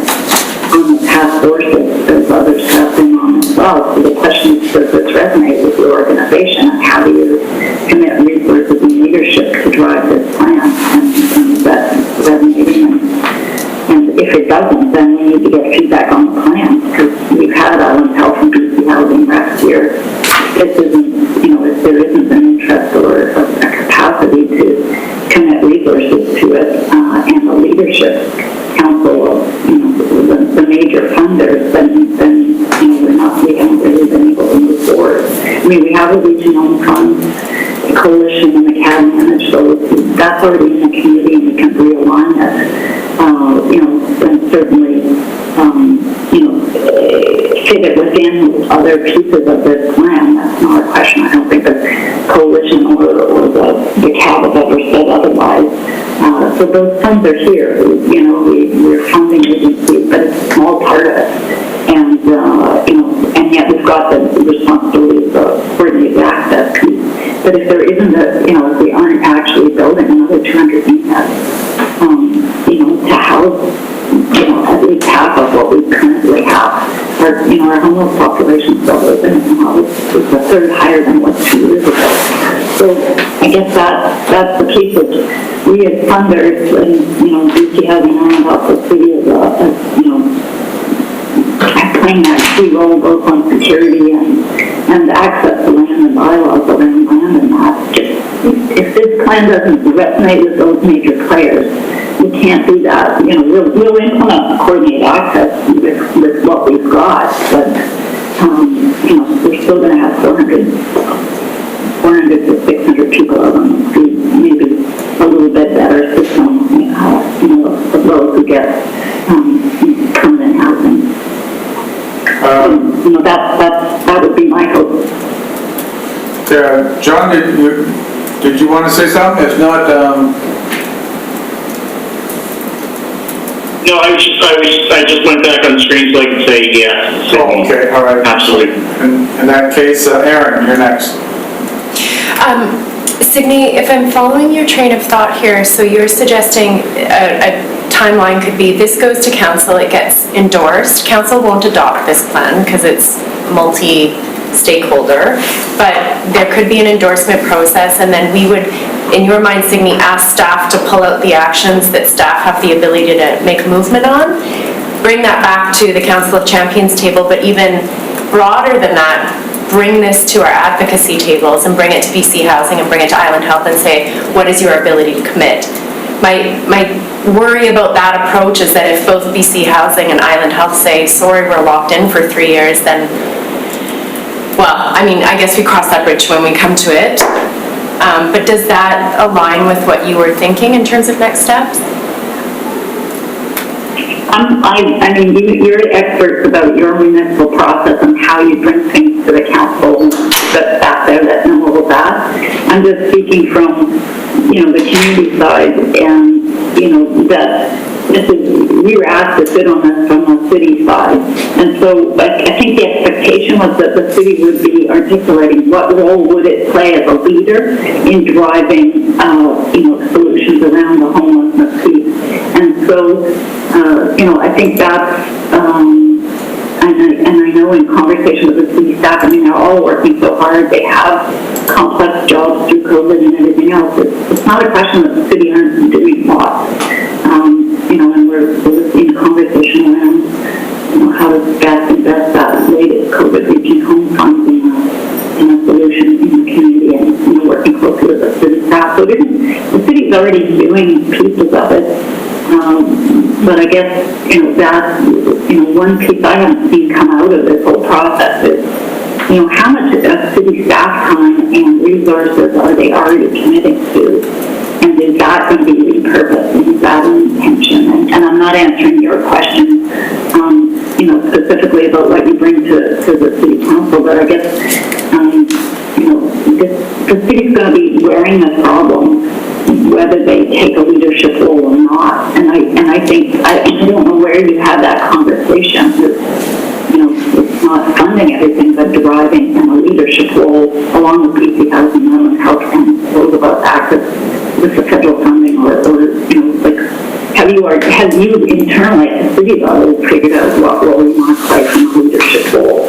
task force as others have been on as well. So the question is, does this resonate with your organization, and how do you commit resources and leadership to drive this plan? And is that resonating? And if it doesn't, then we need to get feedback on the plan, because we've had Island Health and BC Housing last year. This isn't, if there isn't an interest or a capacity to commit resources to it, and a leadership council of, the major funders, then we haven't really been able to move forward. I mean, we have a regional fund, the coalition, and the CAD manage those. That's already in the committee, and we can realign it. And certainly, fit it within other pieces of this plan. That's not a question. I don't think the coalition or the CAB have ever said So those funds are here, you know, we're funding agencies, but it's a small part of it. And, you know, and yet we've got the responsibility of the coordinated access piece. But if there isn't a, you know, if we aren't actually building another 200 units, you know, to house, you know, at least half of what we currently have, our, you know, our homeless population still is, and it's a third higher than it was 2 years ago. So I guess that's the piece of we as funders and, you know, BC Housing and also the city as you know, playing that key role both on security and access to land and bylaws around land and that. If this plan doesn't resonate with those major players, we can't do that. You know, we'll implement coordinated access with what we've got, but, you know, we're still going to have 400 to 600 people out on the street, maybe a little bit better system, you know, of those who get permanent housing. You know, that would be my hope. John, did you want to say something? If not, No, I just went back on the screen so I could say yes. oh, okay, all right. Absolutely. In that case, Aaron, you're next. Signe, if I'm following your train of thought here, so you're suggesting a timeline could be this goes to council, it gets endorsed. Council won't adopt this plan because it's multi-stakeholder, but there could be an endorsement process, and then we would, in your mind, Signe, ask staff to pull out the actions that staff have the ability to make movement on, bring that back to the Council of Champions table, but even broader than that, bring this to our advocacy tables and bring it to BC Housing and bring it to Island Health and say, what is your ability to commit? My worry about that approach is that if both BC Housing and Island Health say, sorry, we're locked in for 3 years, then, well, I mean, I guess we cross that bridge when we come to it. But does that align with what you were thinking in terms of next steps? I mean, you're experts about your municipal process and how you bring things to the council that's back there that know all of that. I'm just speaking from, you know, the community side, and, you know, that we were asked to sit on this from the city side. And so I think the expectation was that the city would be articulating what role would it play as a leader in driving, you know, solutions around the homelessness piece. And so, you know, I think that's, and I know in conversation with the city staff, I mean, they're all working so hard. They have complex jobs through COVID and everything else. It's not a question that the city aren't doing lots. You know, and we're in conversation around, you know, how to best invest that latest COVID reaching home funds in a solution in the community, and, you know, working closely with the city staff. So the city's already doing pieces of it. But I guess, you know, that, you know, one piece I haven't seen come out of this whole process is, you know, how much city staff time and resources are they already committing to? And is that going to be repurposed? And is that an intention? And I'm not answering your question, you know, specifically about what you bring to the city council, but I guess, you know, the city's going to be wearing this problem, whether they take a leadership role or not. And I think, I don't know where you had that conversation. You know, it's not funding everything, but deriving a leadership role along with BC Housing and Island Health and those about access with the federal funding, or you know, like, have you internally at the city level figured out what role you want to play from a leadership role?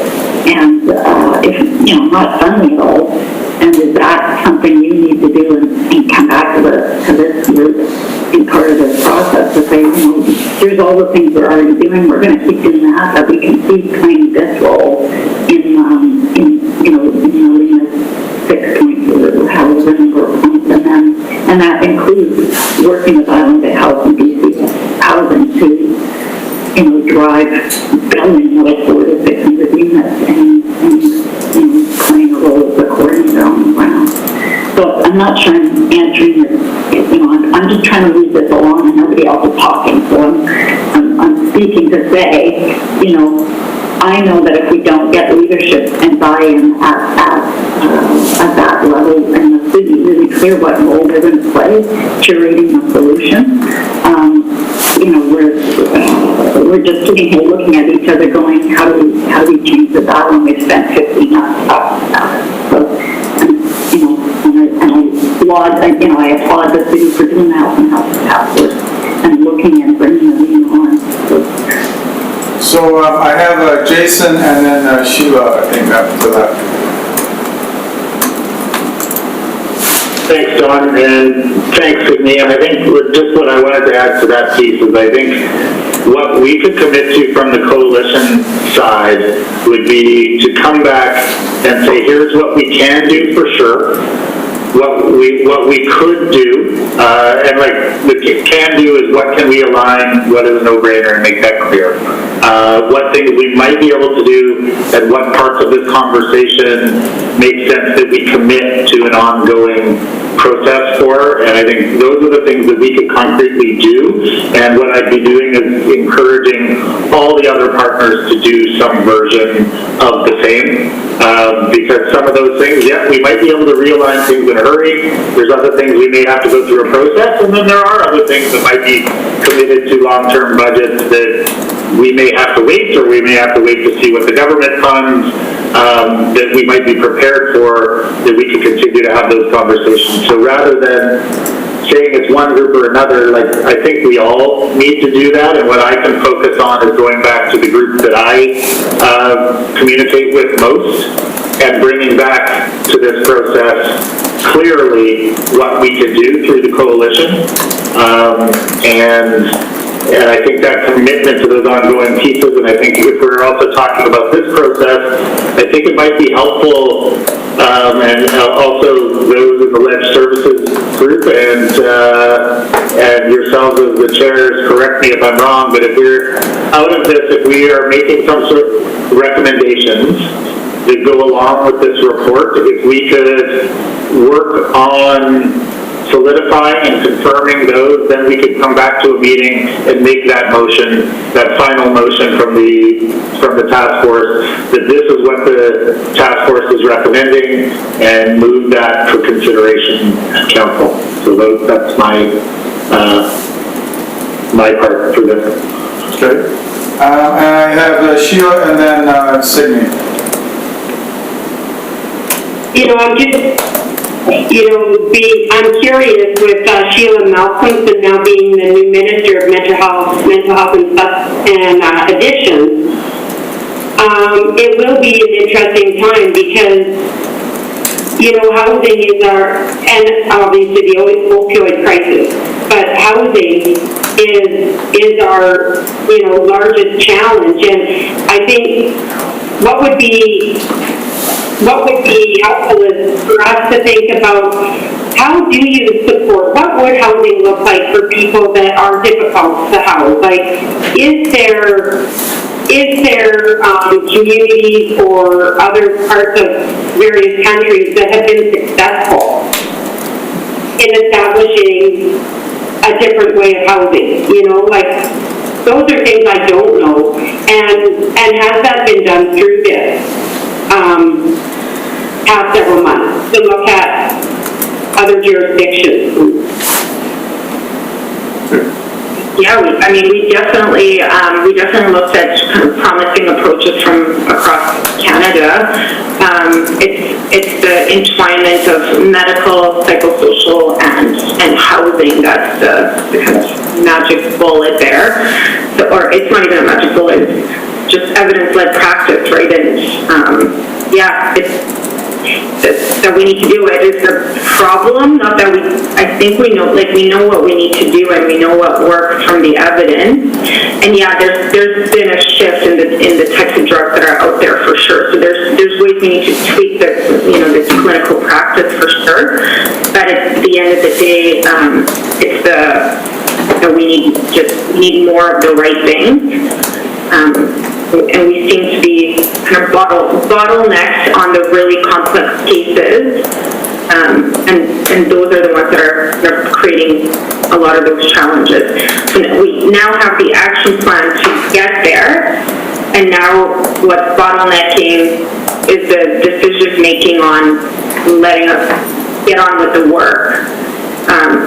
And if, you know, not funding at all, and is that something you need to do and come back to this group, be part of this process, to say, you know, here's all the things we're already doing, we're going to keep doing that, but we can keep playing this role in you know, in the 6 points or however number of points, and that includes working with Island Health and BC Housing to, you know, drive building like 400 to 600 units and you know, playing a role as a coordinator on the ground. So I'm not sure I'm answering this, you know, I'm just trying to leave this along and nobody else is talking. So I'm speaking to say, you know, I know that if we don't get leadership and buy-in at at that level and the city really clear what role they're going to play, curating the solution. We're just sitting here looking at each other going, how do we change the dial when we've spent 50 months talking about it? So, I applaud the city for doing the Health and Health Task Force and looking and bringing them on. So I have Jason and then Sheila, I think, after that. Thanks, Don, and thanks, Sydney. And I think just what I wanted to add to that piece is I think what we could commit to from the coalition side would be to come back and say, here's what we can do for sure, what we could do, and like the can do is what can we align, what is a no-brainer, and make that clear. What things we might be able to do, and what parts of this conversation make sense that we commit to an ongoing process for, and I think those are the things that we could concretely do, and what I'd be doing is encouraging all the other partners to do some version of the same, because some of those things, yeah, we might be able to realign things in a hurry, there's other things we may have to go through a process, and then there are other things that might be committed to long-term budgets that we may have to wait, or we may have to wait to see what the government funds, that we might be prepared for, that we can continue to have those conversations. So rather than saying it's one group or another, like, I think we all need to do that, and what I can focus on is going back to the group that I communicate with most, and bringing back to this process clearly what we can do through the coalition, and I think that commitment to those ongoing pieces, and I think if we're also talking about this process, I think it might be helpful, and also those in the Ledge Services group, and yourselves as the chairs, correct me if I'm wrong, but if we're out of this, if we are making some sort of recommendations that go along with this report, if we could work on solidifying and confirming those, then we could come back to a meeting and make that motion, that final motion from the task force, that this is what the task force is recommending, and move that for consideration at council. So that's my part for this. Okay. And I have Sheila and then Sydney. I'm curious with Sheila Malcolmson now being the new Minister of Mental Health and Addiction. It will be an interesting time because, housing is and obviously the opioid crisis, but housing is our, largest challenge. And I think what would be helpful is for us to think about how do you support, what would housing look like for people that are difficult to house? Like, is there communities or other parts of various countries that have been successful in establishing a different way of housing? Those are things I don't know. And has that been done through this? Past several months to look at other jurisdictions. Yeah, we definitely looked at kind of promising approaches from across Canada. It's the entwinement of medical, psychosocial, and housing that's the kind of magic bullet there. So, or it's not even a magic bullet, it's just evidence-led practice, right? And that we need to do it is the problem, not that I think we know what we need to do, and we know what works from the evidence. And yeah, there's been a shift in the types of drugs that are out there for sure. So there's ways we need to tweak this clinical practice for sure. But at the end of the day, it's we need more of the right things. And we seem to be kind of bottlenecked on the really complex cases, and those are the ones that are creating a lot of those challenges. So we now have the action plan to get there, and now what's bottlenecking is the decision making on letting us get on with the work.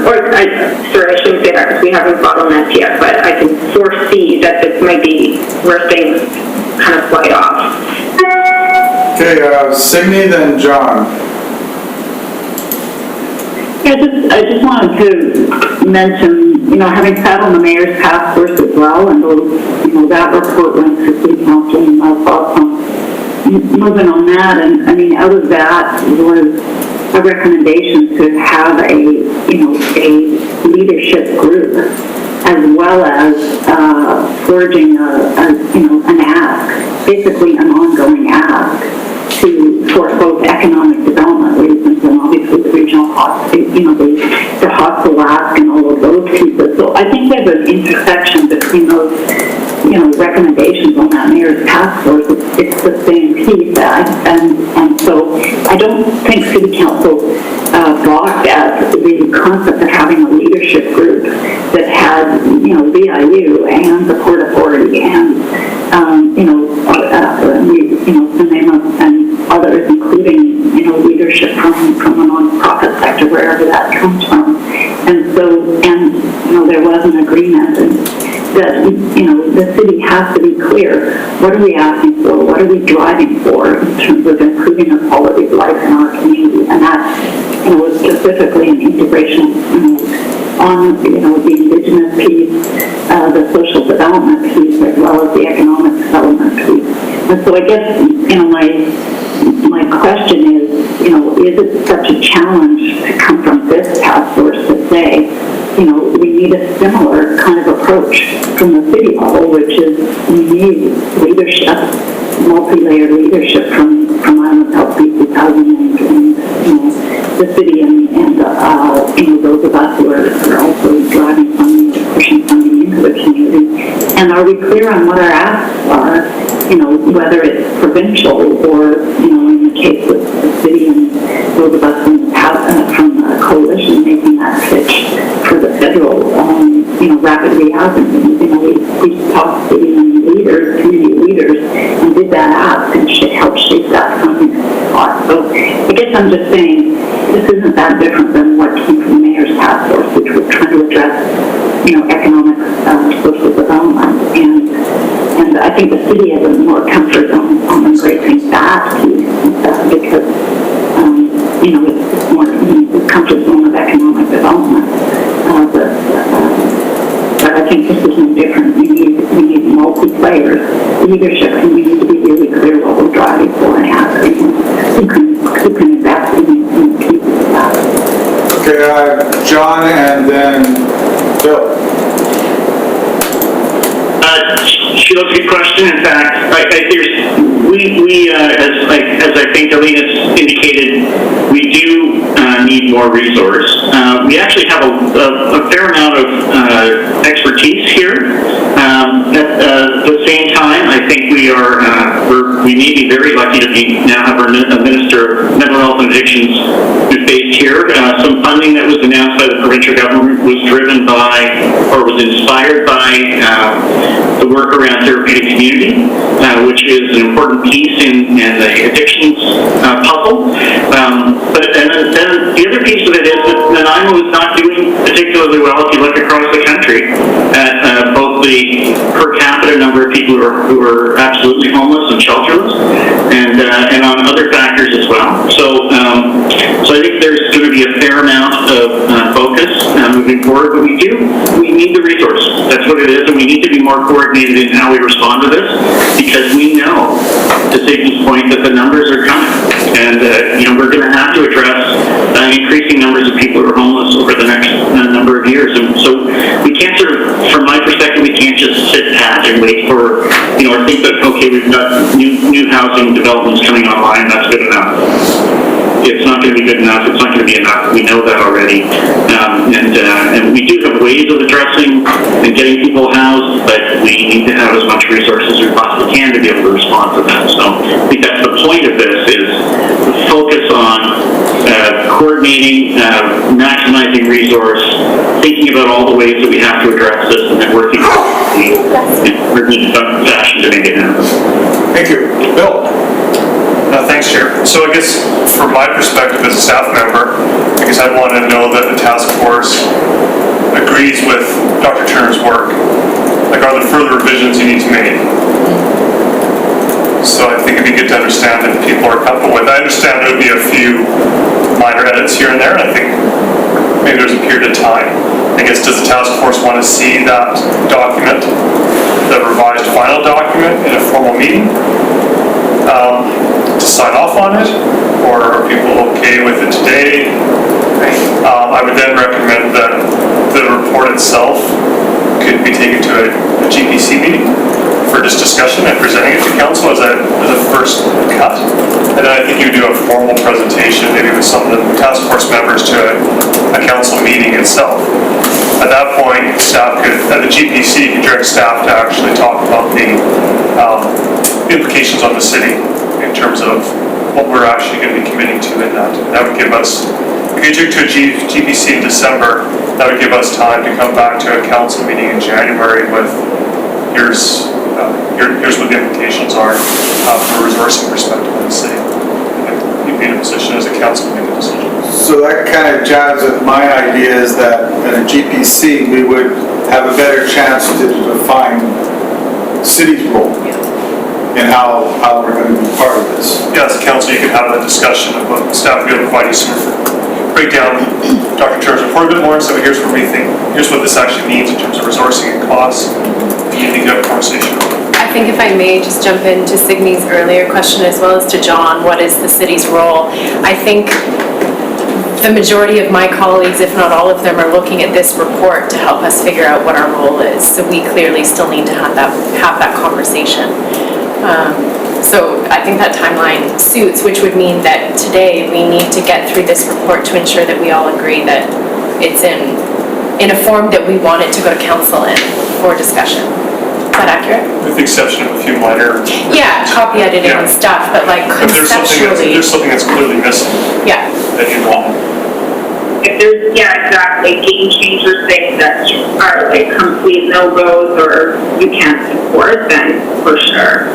Sorry, I shouldn't say that because we haven't bottlenecked yet, but I can foresee that this might be where things kind of slide off. Okay, Signe, then John. Yeah, I just wanted to mention, having sat on the mayor's task force as well, and those, that report went to city council, and my thoughts on moving on that, and I mean, out of that was a recommendation to have a leadership group, as well as forging an ask, basically an ongoing ask for both economic development reasons and obviously the regional hospital, the hospital ask and all of those pieces. So I think there's an intersection between those, recommendations on that mayor's task force. It's the same piece, and so I don't think city council balked at the concept of having a leadership group that had, VIU and the Port Authority and, and others, including, leadership from the nonprofit sector, wherever that comes from. And so, there was an agreement that, the city has to be clear, what are we asking for, what are we driving for in terms of improving the quality of life in our community, and that, was specifically an integration, on, the Indigenous piece, the social development piece, as well as the economic development piece. And so I guess, my question is, is it such a challenge to come from this task force to say, we need a similar kind of approach from the city level, which is we need leadership, multi-layered leadership from Island Health, BC Housing, and the city, and those of us who are also driving funding, pushing funding into the community. And are we clear on what our asks are? Whether it's provincial or, in the case of the city and those of us from the coalition making that pitch for the federal, rapid rehousing. We talked to city leaders, community leaders, and did that ask and help shape that funding cost. So I guess I'm just saying this isn't that different than what came from the mayor's task force, which was trying to address, economic, social development, and I think the city has a more comfort on embracing that piece because, it's more the comfort zone of economic development. But I think this is no different. We need multi-player leadership, and we need to be really clear what we're driving for and asking who can invest in the pieces of that. Okay, John, and then Bill. She looks a good question. In fact, as I think Alina's indicated, we do need more resource. We actually have a fair amount of expertise here. At the same time, I think we may be very lucky to now have our Minister of Mental Health and Addictions who's based here. Some funding that was announced by the provincial government was driven by, or was inspired by, the work around therapeutic community, which is an important piece in the addictions puzzle. But then the other piece of it is that Nanaimo is not doing particularly well if you look across the country at both the per capita number of people who are absolutely homeless and shelterless, and on other factors as well. So I think there's going to be a fair amount of focus moving forward, but we need the resource. That's what it is, and we need to be more coordinated in how we respond to this, because we know, to Siggy's point, that the numbers are coming, and we're going to have to address increasing numbers of people who are homeless over the next number of years. And so we can't from my perspective, we can't just sit pat and wait for, or think that, okay, we've got new housing developments coming online, that's good enough. It's not going to be good enough. It's not going to be enough. We know that already. And we do have ways of addressing and getting people housed, but we need to have as much resources as we possibly can to be able to respond to that. So I think that's the point of this, is focus on coordinating, maximizing resource, thinking about all the ways that we have to address this, and then working in fashion to make it happen. Thank you. Bill. Thanks, Chair. So I guess from my perspective as a staff member, I guess I'd want to know that the task force agrees with Dr. Turner's work. Like, are there further revisions you need to make? So I think it'd be good to understand that people are comfortable with. I understand there would be a few minor edits here and there, and I think maybe there's a period of time. I guess, does the task force want to see that document, the revised final document, in a formal meeting to sign off on it? Or are people okay with it today? I would then recommend that the report itself could be taken to a GPC meeting for just discussion and presenting it to council as a first cut. And then I think you do a formal presentation, maybe with some of the task force members, to a council meeting itself. At that point, staff could, at the GPC, could direct staff to actually talk about the implications on the city in terms of what we're actually going to be committing to in that. That would give us, if we took to a GPC in December, that would give us time to come back to a council meeting in January with here's what the implications are from a resourcing perspective in the city. And you'd be in a position as a council to make a decision. So that kind of jives with my idea is that at a GPC, we would have a better chance to define city's role and how we're going to be part of this. Yeah, as a council, you could have a discussion of what staff would be able to provide you some breakdown Dr. Turner's report a bit more, so here's what we think, here's what this actually means in terms of resourcing and costs. You need to have a conversation. I think if I may just jump into Signy's earlier question as well as to John, what is the city's role? I think the majority of my colleagues, if not all of them, are looking at this report to help us figure out what our role is. So we clearly still need to have that conversation. So I think that timeline suits, which would mean that today we need to get through this report to ensure that we all agree that it's in a form that we want it to go to council in for discussion. Is that accurate? With the exception of a few minor... Yeah, copy editing and stuff, but like conceptually... If there's something that's clearly missing. Yeah. That you want. If there's, exactly, game changer things that are like complete no-goes or you can't support, then for sure.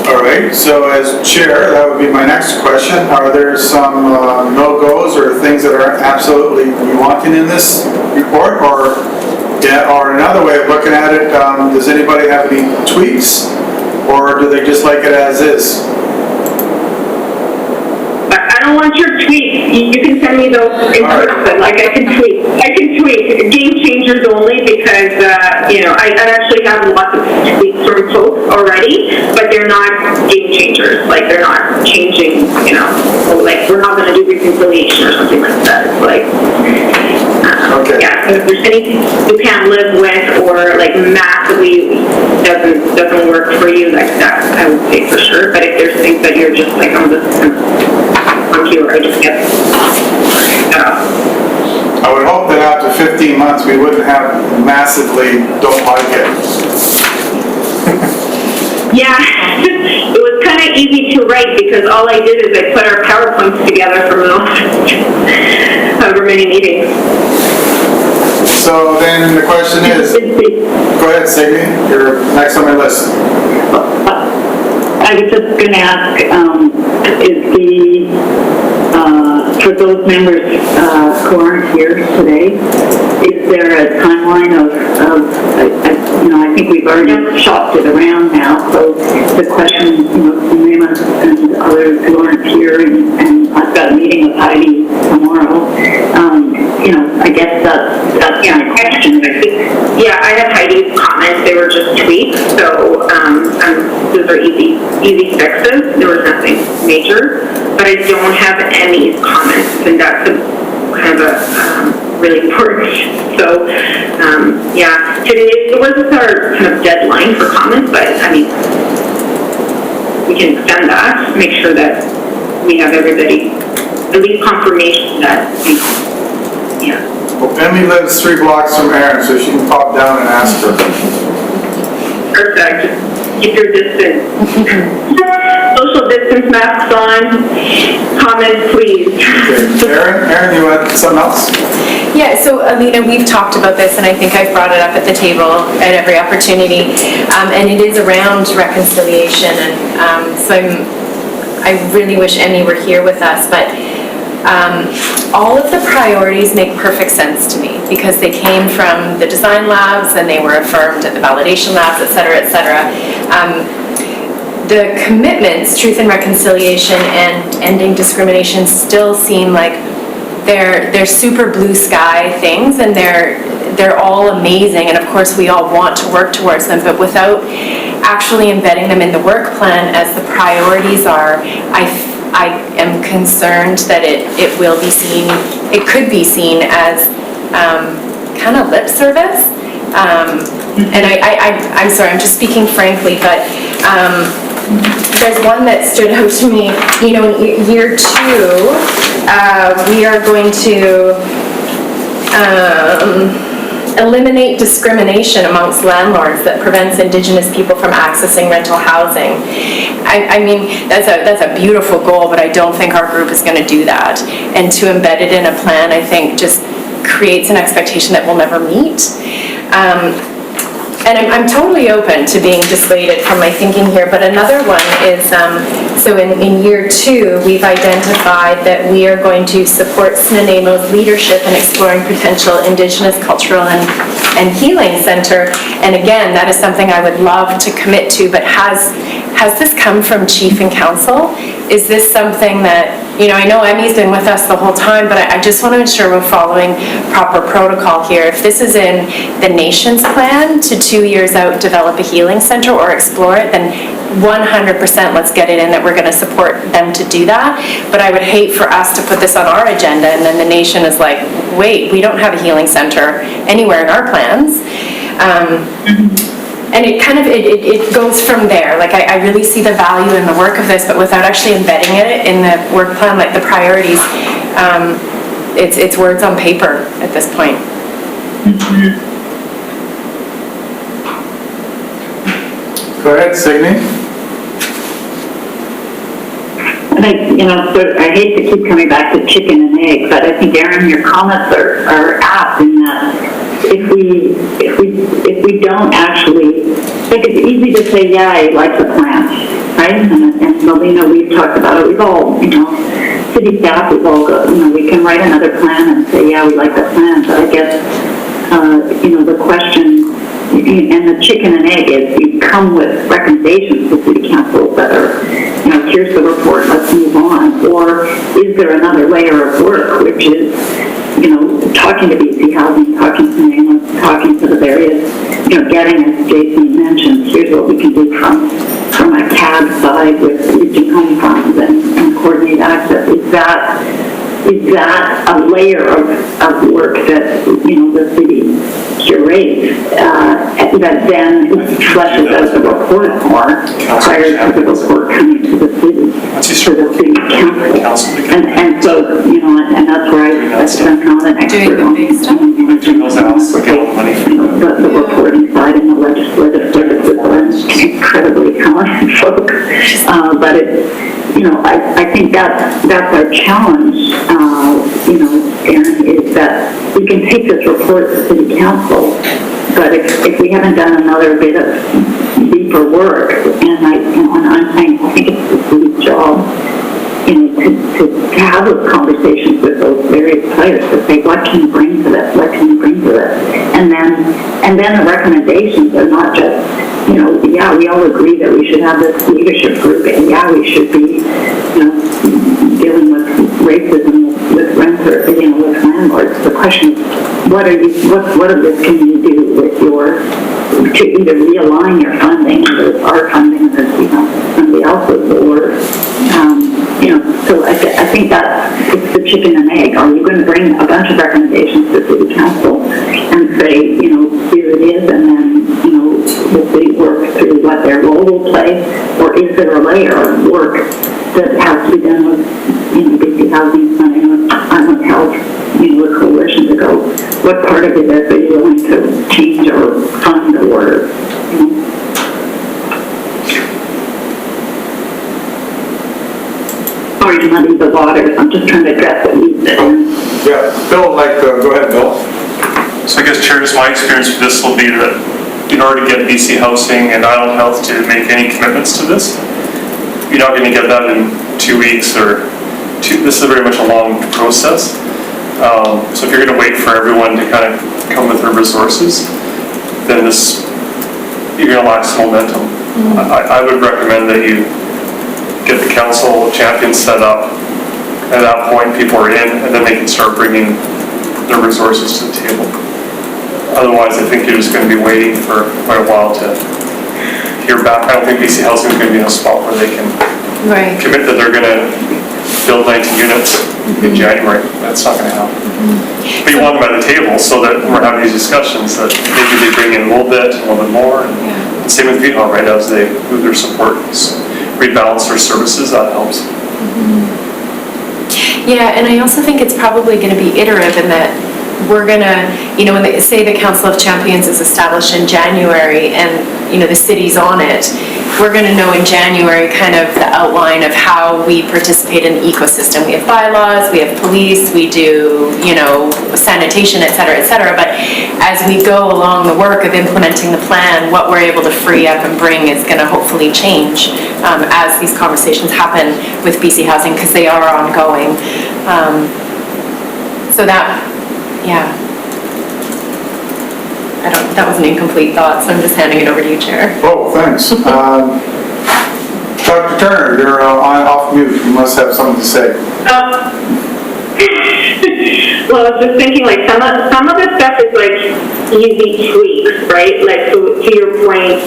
All right, so as chair, that would be my next question. Are there some no-goes or things that are absolutely you wanting in this report? Or another way of looking at it, does anybody have any tweaks? Or do they just like it as is? I don't want your tweets. You can send me those in person. Like I can tweet. Game changers only because I actually have lots of tweets from folks already, but they're not game changers. Like they're not changing. Like we're not going to do reconciliation or something like that. It's like okay. Yeah. If there's anything you can't live with or like massively doesn't work for you, like that I would say for sure. But if there's things that you're just like I'm here, I just get. I would hope that after 15 months we wouldn't have massively don't like it. Yeah, it was kind of easy to write because all I did is I put our PowerPoints together from however many meetings. So then the question is, go ahead, Signy, you're next on my list. I was just going to ask, for those members who aren't here today, is there a timeline of I think we've already shopped it around now, so the question, Raymond and others who aren't here, and I've got a meeting with Heidi tomorrow, I guess that's my question. Yeah, I have Heidi's comments. They were just tweaks, so those are easy fixes. There was nothing major, but I don't have any comments, and that's kind of a really important. So, today was our kind of deadline for comments, but I mean, we can extend that, make sure that we have everybody, at least confirmation that, Well, Emily lives 3 blocks from Erin, so she can pop down and ask her. Perfect. Keep your distance. So social distance masks on. Comments, please. Aaron, you had something else? Yeah, so Alina, we've talked about this, and I think I've brought it up at the table at every opportunity, and it is around reconciliation, and so I really wish Emmy were here with us, but all of the priorities make perfect sense to me because they came from the design labs and they were affirmed at the validation labs, et cetera, et cetera. The commitments, truth and reconciliation and ending discrimination, still seem like they're super blue sky things, and they're all amazing, and of course we all want to work towards them, but without actually embedding them in the work plan as the priorities are, I am concerned that it will be seen, it could be seen as kind of lip service. And I'm sorry, I'm just speaking frankly, but there's one that stood out to me. You know, in year 2, we are going to eliminate discrimination amongst landlords that prevents Indigenous people from accessing rental housing. I mean, that's a beautiful goal, but I don't think our group is going to do that. And to embed it in a plan, I think, just creates an expectation that we'll never meet. And I'm totally open to being dissuaded from my thinking here, but another one is, so in year 2, we've identified that we are going to support SNANEMO's leadership in exploring potential Indigenous cultural and healing center. And again, that is something I would love to commit to, but has this come from Chief and Council? Is this something that, you know, I know Emmy's been with us the whole time, but I just want to ensure we're following proper protocol here. If this is in the nation's plan to 2 years out develop a healing center or explore it, then 100% let's get it in that we're going to support them to do that. But I would hate for us to put this on our agenda and then the nation is like, wait, we don't have a healing center anywhere in our plans. And it kind of, it goes from there. Like, I really see the value in the work of this, but without actually embedding it in the work plan, like the priorities, it's words on paper at this point. Go ahead, Signe. I hate to keep coming back to chicken and egg, but I think, Aaron, your comments are apt in that if we don't actually, like, it's easy to say, yeah, I like the plan, right? And Melina, we've talked about it. We've all, city staff, we've all got, we can write another plan and say, yeah, we like the plan. But I guess, the question and the chicken and egg is you come with recommendations to city council that are, here's the report, let's move on. Or is there another layer of work, which is, talking to BC Housing, talking to NAMA, talking to the various, getting, as Jason mentioned, here's what we can do from a CAB side with reaching home funds and coordinate access. Is that a layer of work that, the city curates that then fleshes out the report more prior to the report coming to the city, to the city council. And so, and that's where I'm not an expert on the reporting side and the legislative services are incredibly talented folk. But it's, I think that's our challenge, Aaron, is that we can take this report to city council, but if we haven't done another bit of deeper work, and I think it's the city's job, to have those conversations with those various players to say, what can you bring to this? What can you bring to this? And then the recommendations are not just, yeah, we all agree that we should have this leadership group, and yeah, we should be, dealing with racism with renters, with landlords. The question is, what of this can you do with to either realign your funding, whether it's our funding or somebody else's, or so I think that it's the chicken and egg. Are you going to bring a bunch of recommendations to city council and say, here it is, and then, the city work through what their role will play, or is there a layer of work that has to be done with, BC Housing funding, on health, with coalition to go, what part of it are you willing to change or fund or, sorry to muddy the waters, I'm just trying to address what you said. Yeah, Bill, go ahead, Bill. So I guess, Chair, just my experience with this will be that in order to get BC Housing and Island Health to make any commitments to this, you're not going to get that in 2 weeks or this is very much a long process. So if you're going to wait for everyone to kind of come with their resources, then you're going to lack some momentum. I would recommend that you get the council of champions set up. At that point, people are in, and then they can start bringing their resources to the table. Otherwise, I think you're just going to be waiting for quite a while to hear back. I don't think BC Housing is going to be in a spot where they can commit that they're going to build 19 units in January. That's not going to happen. But you want them at the table so that we're having these discussions that maybe they bring in a little bit more. And same with VHAW, right? As they move their support, rebalance their services, that helps. Yeah, and I also think it's probably going to be iterative in that we're going to, when they say the Council of Champions is established in January and, the city's on it, we're going to know in January kind of the outline of how we participate in the ecosystem. We have bylaws, we have police, we do, sanitation, et cetera, but as we go along the work of implementing the plan, what we're able to free up and bring is going to hopefully change as these conversations happen with BC Housing, because they are ongoing. So that, yeah. That was an incomplete thought, so I'm just handing it over to you, Chair. Oh, thanks. Dr. Turner, you're off mute. You must have something to say. Well, I was just thinking, some of the stuff is easy tweaks, right? So to your point,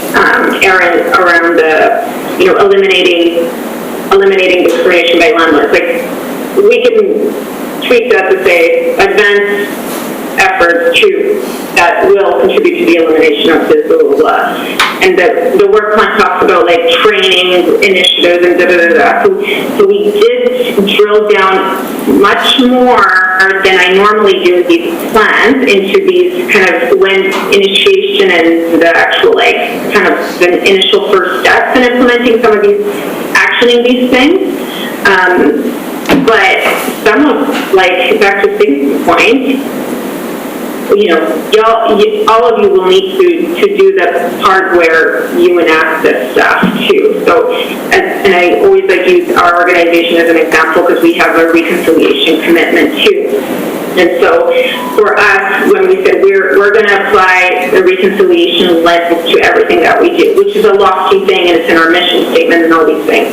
Aaron, around the, eliminating discrimination by landlords. We can tweak that to say advance efforts that will contribute to the elimination of this, blah, blah, blah. And the work plan talks about training initiatives and So we did drill down much more than I normally do with these plans into these kind of when initiation and the actual kind of the initial first steps in implementing some of these, actioning these things. But some of, back to Sig's point, all of you will need to do the hardware human access stuff too. So, and I always like to use our organization as an example because we have a reconciliation commitment too. And so for us, when we said we're going to apply the reconciliation lens to everything that we do, which is a lofty thing and it's in our mission statement and all these things.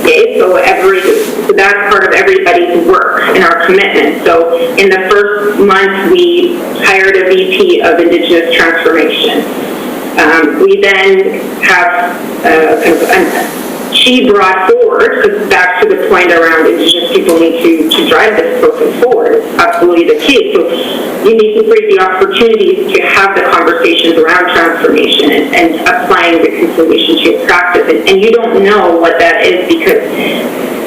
Okay, so that's part of everybody's work and our commitment. So in the first month, we hired a VP of Indigenous Transformation. We then have she brought forward, because back to the point around Indigenous people need to drive this process forward, it's absolutely the case. So you need to create the opportunities to have the conversations around transformation and applying reconciliation to your practice. And you don't know what that is because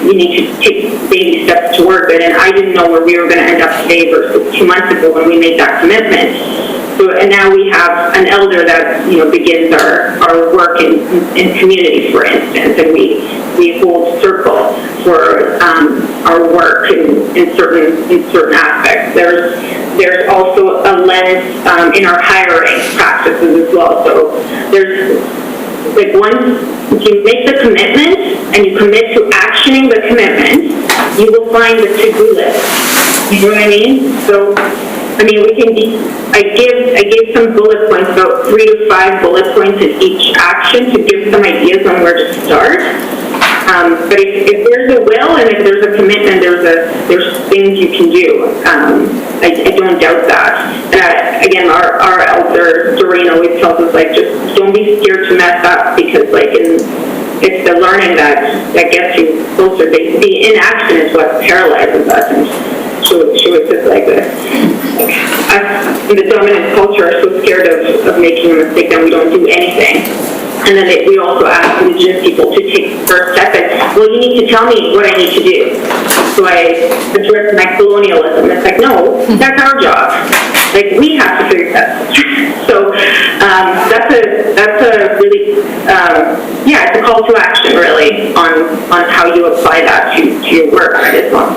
you need to take baby steps toward it. And I didn't know where we were going to end up today versus 2 months ago when we made that commitment. So, and now we have an elder that begins our work in community, for instance, and we hold circle for our work in certain aspects. There's also a lens in our hiring practices as well. So there's once you make the commitment and you commit to actioning the commitment, you will find the to-do list. You know what I mean? So. I gave some bullet points, about 3 to 5 bullet points in each action to give some ideas on where to start. But if there's a will and if there's a commitment, there's things you can do. I don't doubt that. Again, our elder, Doreen, always tells us, just don't be scared to mess up because, it's the learning that gets you closer. The inaction is what paralyzes us. And she would just like this. Us in the dominant culture are so scared of making a mistake that we don't do anything. And then we also ask Indigenous people to take the first step and, well, you need to tell me what I need to do. So I address my colonialism. It's no, that's our job. We have to figure that out. So that's a really, it's a call to action, really. differently on how you apply that to your work.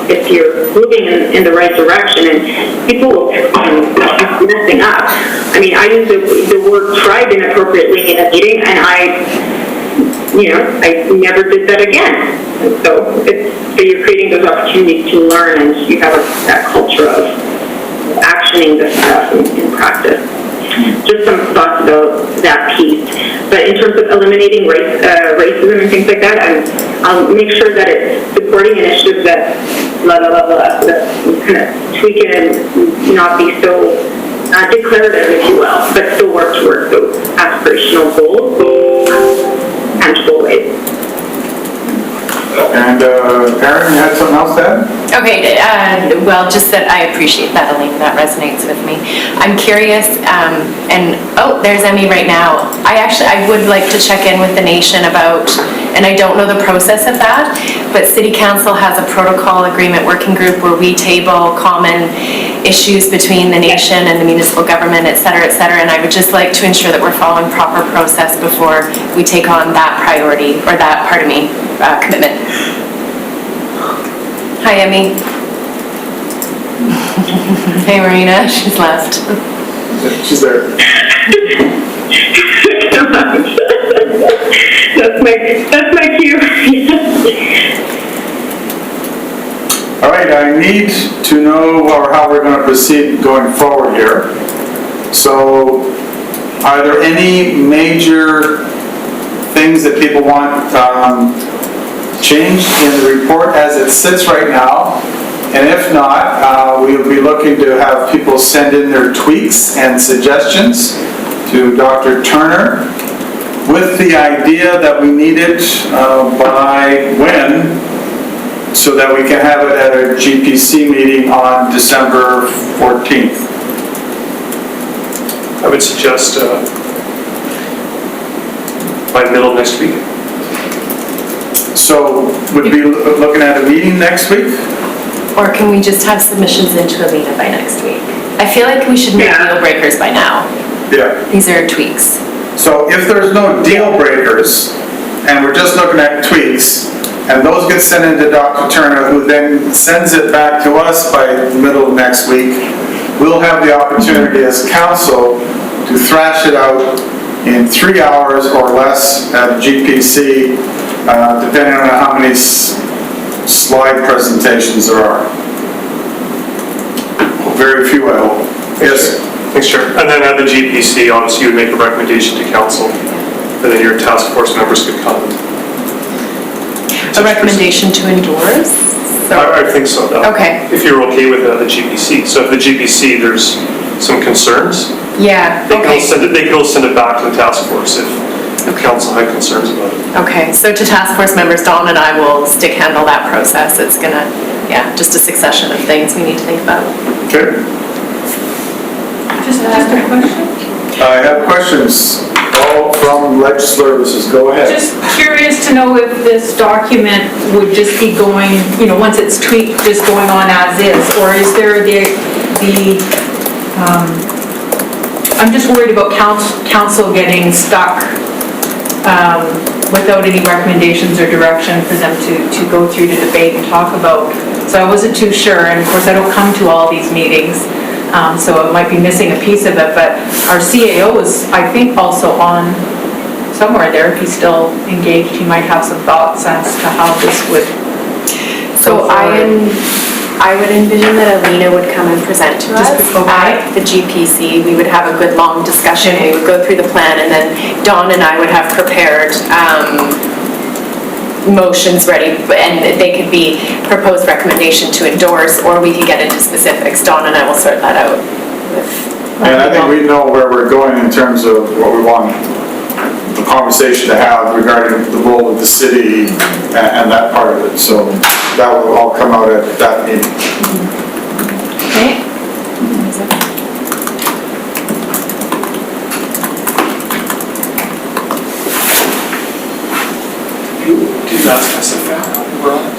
If you're moving in the right direction, and people will pick on messing up. I mean, I use the word tribe inappropriately in a meeting, and I never did that again. And so you're creating those opportunities to learn, and you have that culture of actioning this stuff in practice. Just some thoughts about that piece. But in terms of eliminating racism and things like that, I'll make sure that it's supporting initiatives that that kind of tweak it and not be so declarative, if you will, but still work towards those aspirational goals in tangible ways. And Karen, you had something else to add? Okay, well, just that I appreciate that, Elaine, that resonates with me. I'm curious, there's Emmy right now. I would like to check in with the nation about, and I don't know the process of that, but City Council has a protocol agreement working group where we table common issues between the nation and the municipal government, et cetera, and I would just like to ensure that we're following proper process before we take on that priority, or that, commitment. Hi, Emmy. Hey, Marina, she's left. She's there. That's my cue. All right, I need to know how we're going to proceed going forward here. So, are there any major things that people want changed in the report as it sits right now? And if not, we will be looking to have people send in their tweaks and suggestions to Dr. Turner with the idea that we need it by when, so that we can have it at a GPC meeting on December 14th. I would suggest by the middle of next week. So would we be looking at a meeting next week? Or can we just have submissions into Alina by next week? I feel like we should make deal breakers by now. Yeah. These are tweaks. So if there's no deal breakers, and we're just looking at tweaks, and those get sent into Dr. Turner, who then sends it back to us by the middle of next week, we'll have the opportunity as council to thrash it out in 3 hours or less at GPC, depending on how many slide presentations there are. Very few, I hope. Yes? Thanks, Chair. And then at the GPC, obviously, you would make a recommendation to council, and then your task force members could come. A recommendation to endorse? I think so, though. Okay. If you're okay with it at the GPC. So if the GPC, there's some concerns, Yeah, they okay. can all send it back to the task force if council had concerns about it. Okay, so to task force members, Dawn and I will stick handle that process. It's gonna, just a succession of things we need to think about. Okay. Just a question. I have questions, all from Ledge Services. Go ahead. Just curious to know if this document would just be going, once it's tweaked, just going on as is, or is there I'm just worried about council getting stuck without any recommendations or direction for them to go through to debate and talk about. So I wasn't too sure, and of course I don't come to all these meetings, so it might be missing a piece of it, but our CAO is, I think, also on somewhere there. If he's still engaged, he might have some thoughts as to how this would So I would envision that Alina would come and present to us at the GPC. We would have a good long discussion. We would go through the plan, and then Dawn and I would have prepared motions ready, and they could be proposed recommendation to endorse, or we could get into specifics. Dawn and I will sort that out. And I think we know where we're going in terms of what we want the conversation to have regarding the role of the city and that part of it. So that will all come out at that meeting. Okay. Did you ask us if we're on it?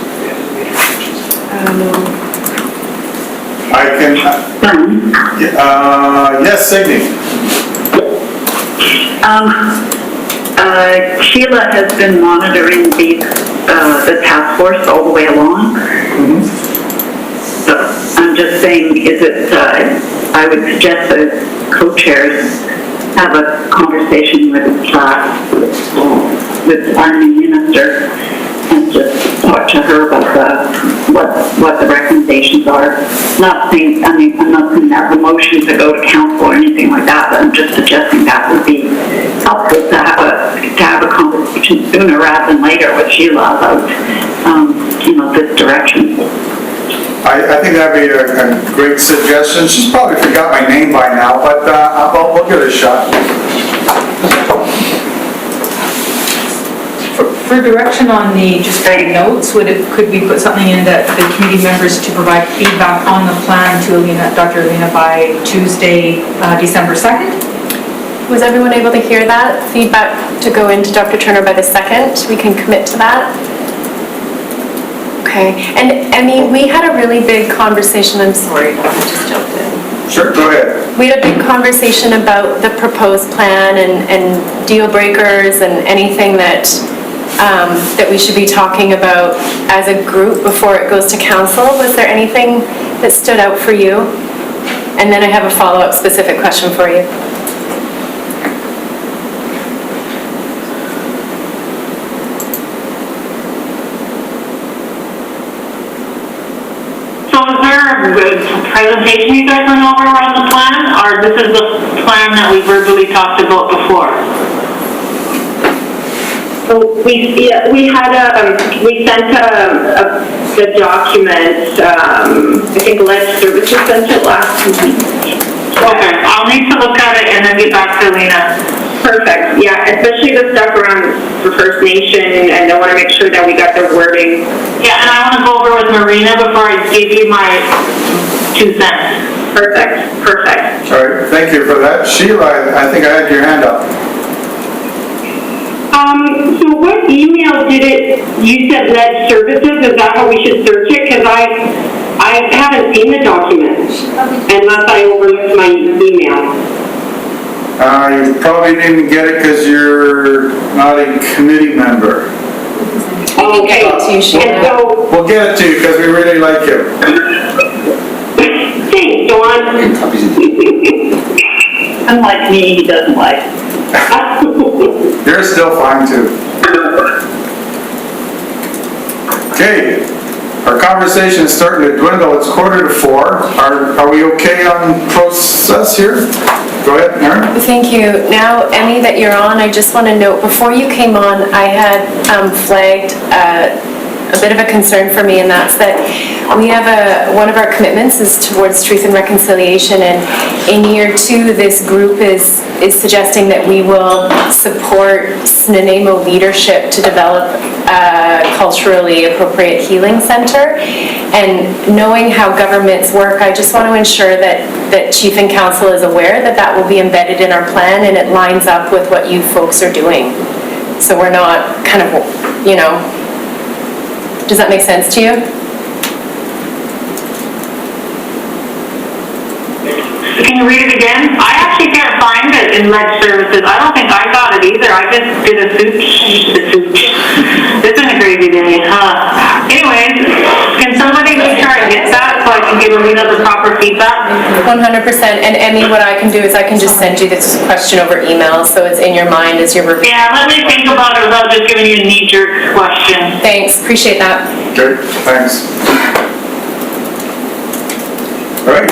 I can, yes, Signy. Sheila has been monitoring the task force all the way along. So I'm just saying, I would suggest that co-chairs have a conversation with our new minister and just talk to her about what the recommendations are. Not saying, I'm not saying that the motion to go to council or anything like that, but I'm just suggesting that would be helpful to have a conversation sooner rather than later with Sheila about, this direction. I think that'd be a great suggestion. She's probably forgot my name by now, but we'll give it a shot. For direction on the, just writing notes, could we put something in that the committee members to provide feedback on the plan to Dr. Alina by Tuesday, December 2nd? Was everyone able to hear that? Feedback to go into Dr. Turner by the 2nd? We can commit to that? Okay. And Emmy, we had a really big conversation, I'm sorry, I just jumped in. Sure, go ahead. We had a big conversation about the proposed plan and deal breakers and anything that we should be talking about as a group before it goes to council. Was there anything that stood out for you? And then I have a follow-up specific question for you. So is there a presentation you guys went over on the plan, or this is the plan that we verbally talked about before? So we sent the document, I think Ledge Services sent it last week. Okay, I'll need to look at it and then get back to Lena. Perfect, yeah, especially the stuff around the First Nation, and I want to make sure that we got the wording. Yeah, and I want to go over with Marina before I give you my 2 cents. Perfect. All right, thank you for that. Sheila, I think I had your hand up. So what email you said Ledge Services, is that how we should search it? Because I haven't seen the document unless I overlooked my email. You probably didn't get it because you're not a committee member. Okay. And so, We'll get it to you because we really like you. thanks, Dawn. Unlike me, he doesn't like. You're still fine too. Okay, our conversation is starting to dwindle. It's 3:45. Are we okay on process here? Go ahead, Erin. Thank you. Now, Emmy, that you're on, I just want to note, before you came on, I had flagged a bit of a concern for me, and that's that we have one of our commitments is towards truth and reconciliation, and in year 2, this group is suggesting that we will support Nanaimo leadership to develop a culturally appropriate healing center. And knowing how governments work, I just want to ensure that Chief and Council is aware that that will be embedded in our plan and it lines up with what you folks are doing. So we're not kind of, does that make sense to you? Can you read it again? I actually can't find it in Ledge Services. I don't think I got it either. I just did a It's been a crazy day. Anyways, can somebody just try to get that so I can give Alina the proper feedback? 100%. And Emmy, what I can do is I can just send you this question over email so it's in your mind as you're reviewing. Yeah, let me think about it without just giving you a knee-jerk question. Thanks, appreciate that. Okay, thanks. All right.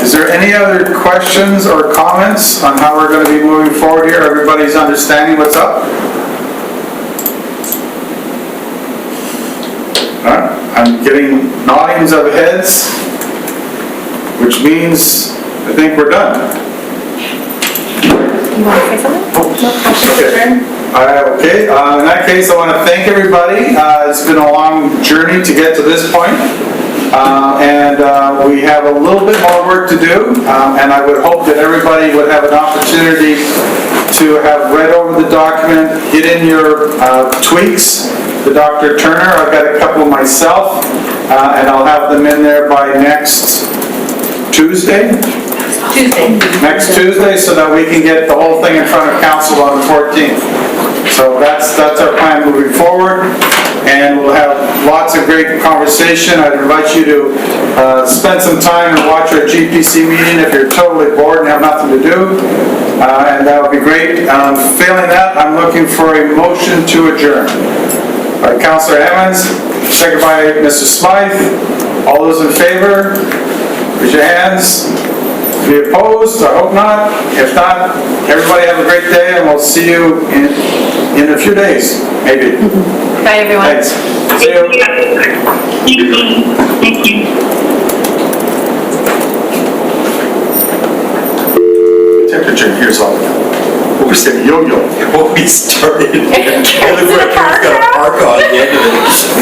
Is there any other questions or comments on how we're going to be moving forward here? Everybody's understanding what's up? I'm getting noddings of heads, which means I think we're done. You want to say something? No questions, adjourn? Okay, in that case, I want to thank everybody. It's been a long journey to get to this point. And we have a little bit more work to do, and I would hope that everybody would have an opportunity to have read over the document, get in your tweaks. The Dr. Turner, I've got a couple myself, and I'll have them in there by next Tuesday. Tuesday. next Tuesday, so that we can get the whole thing in front of council on the 14th. So that's our plan moving forward, and we'll have lots of great conversation. I'd invite you to spend some time and watch our GPC meeting if you're totally bored and have nothing to do, and that would be great. Failing that, I'm looking for a motion to adjourn. By Councillor Emmons, second by Mr. Smythe. All those in favor, raise your hands. Be opposed? I hope not. If not, everybody have a great day, and we'll see you in a few days, maybe. Bye, everyone. Thanks. See you. Thank you. Temperature here's all. We said yo-yo. When we started, it Is looked it a like it was park got a now? park on the end of it.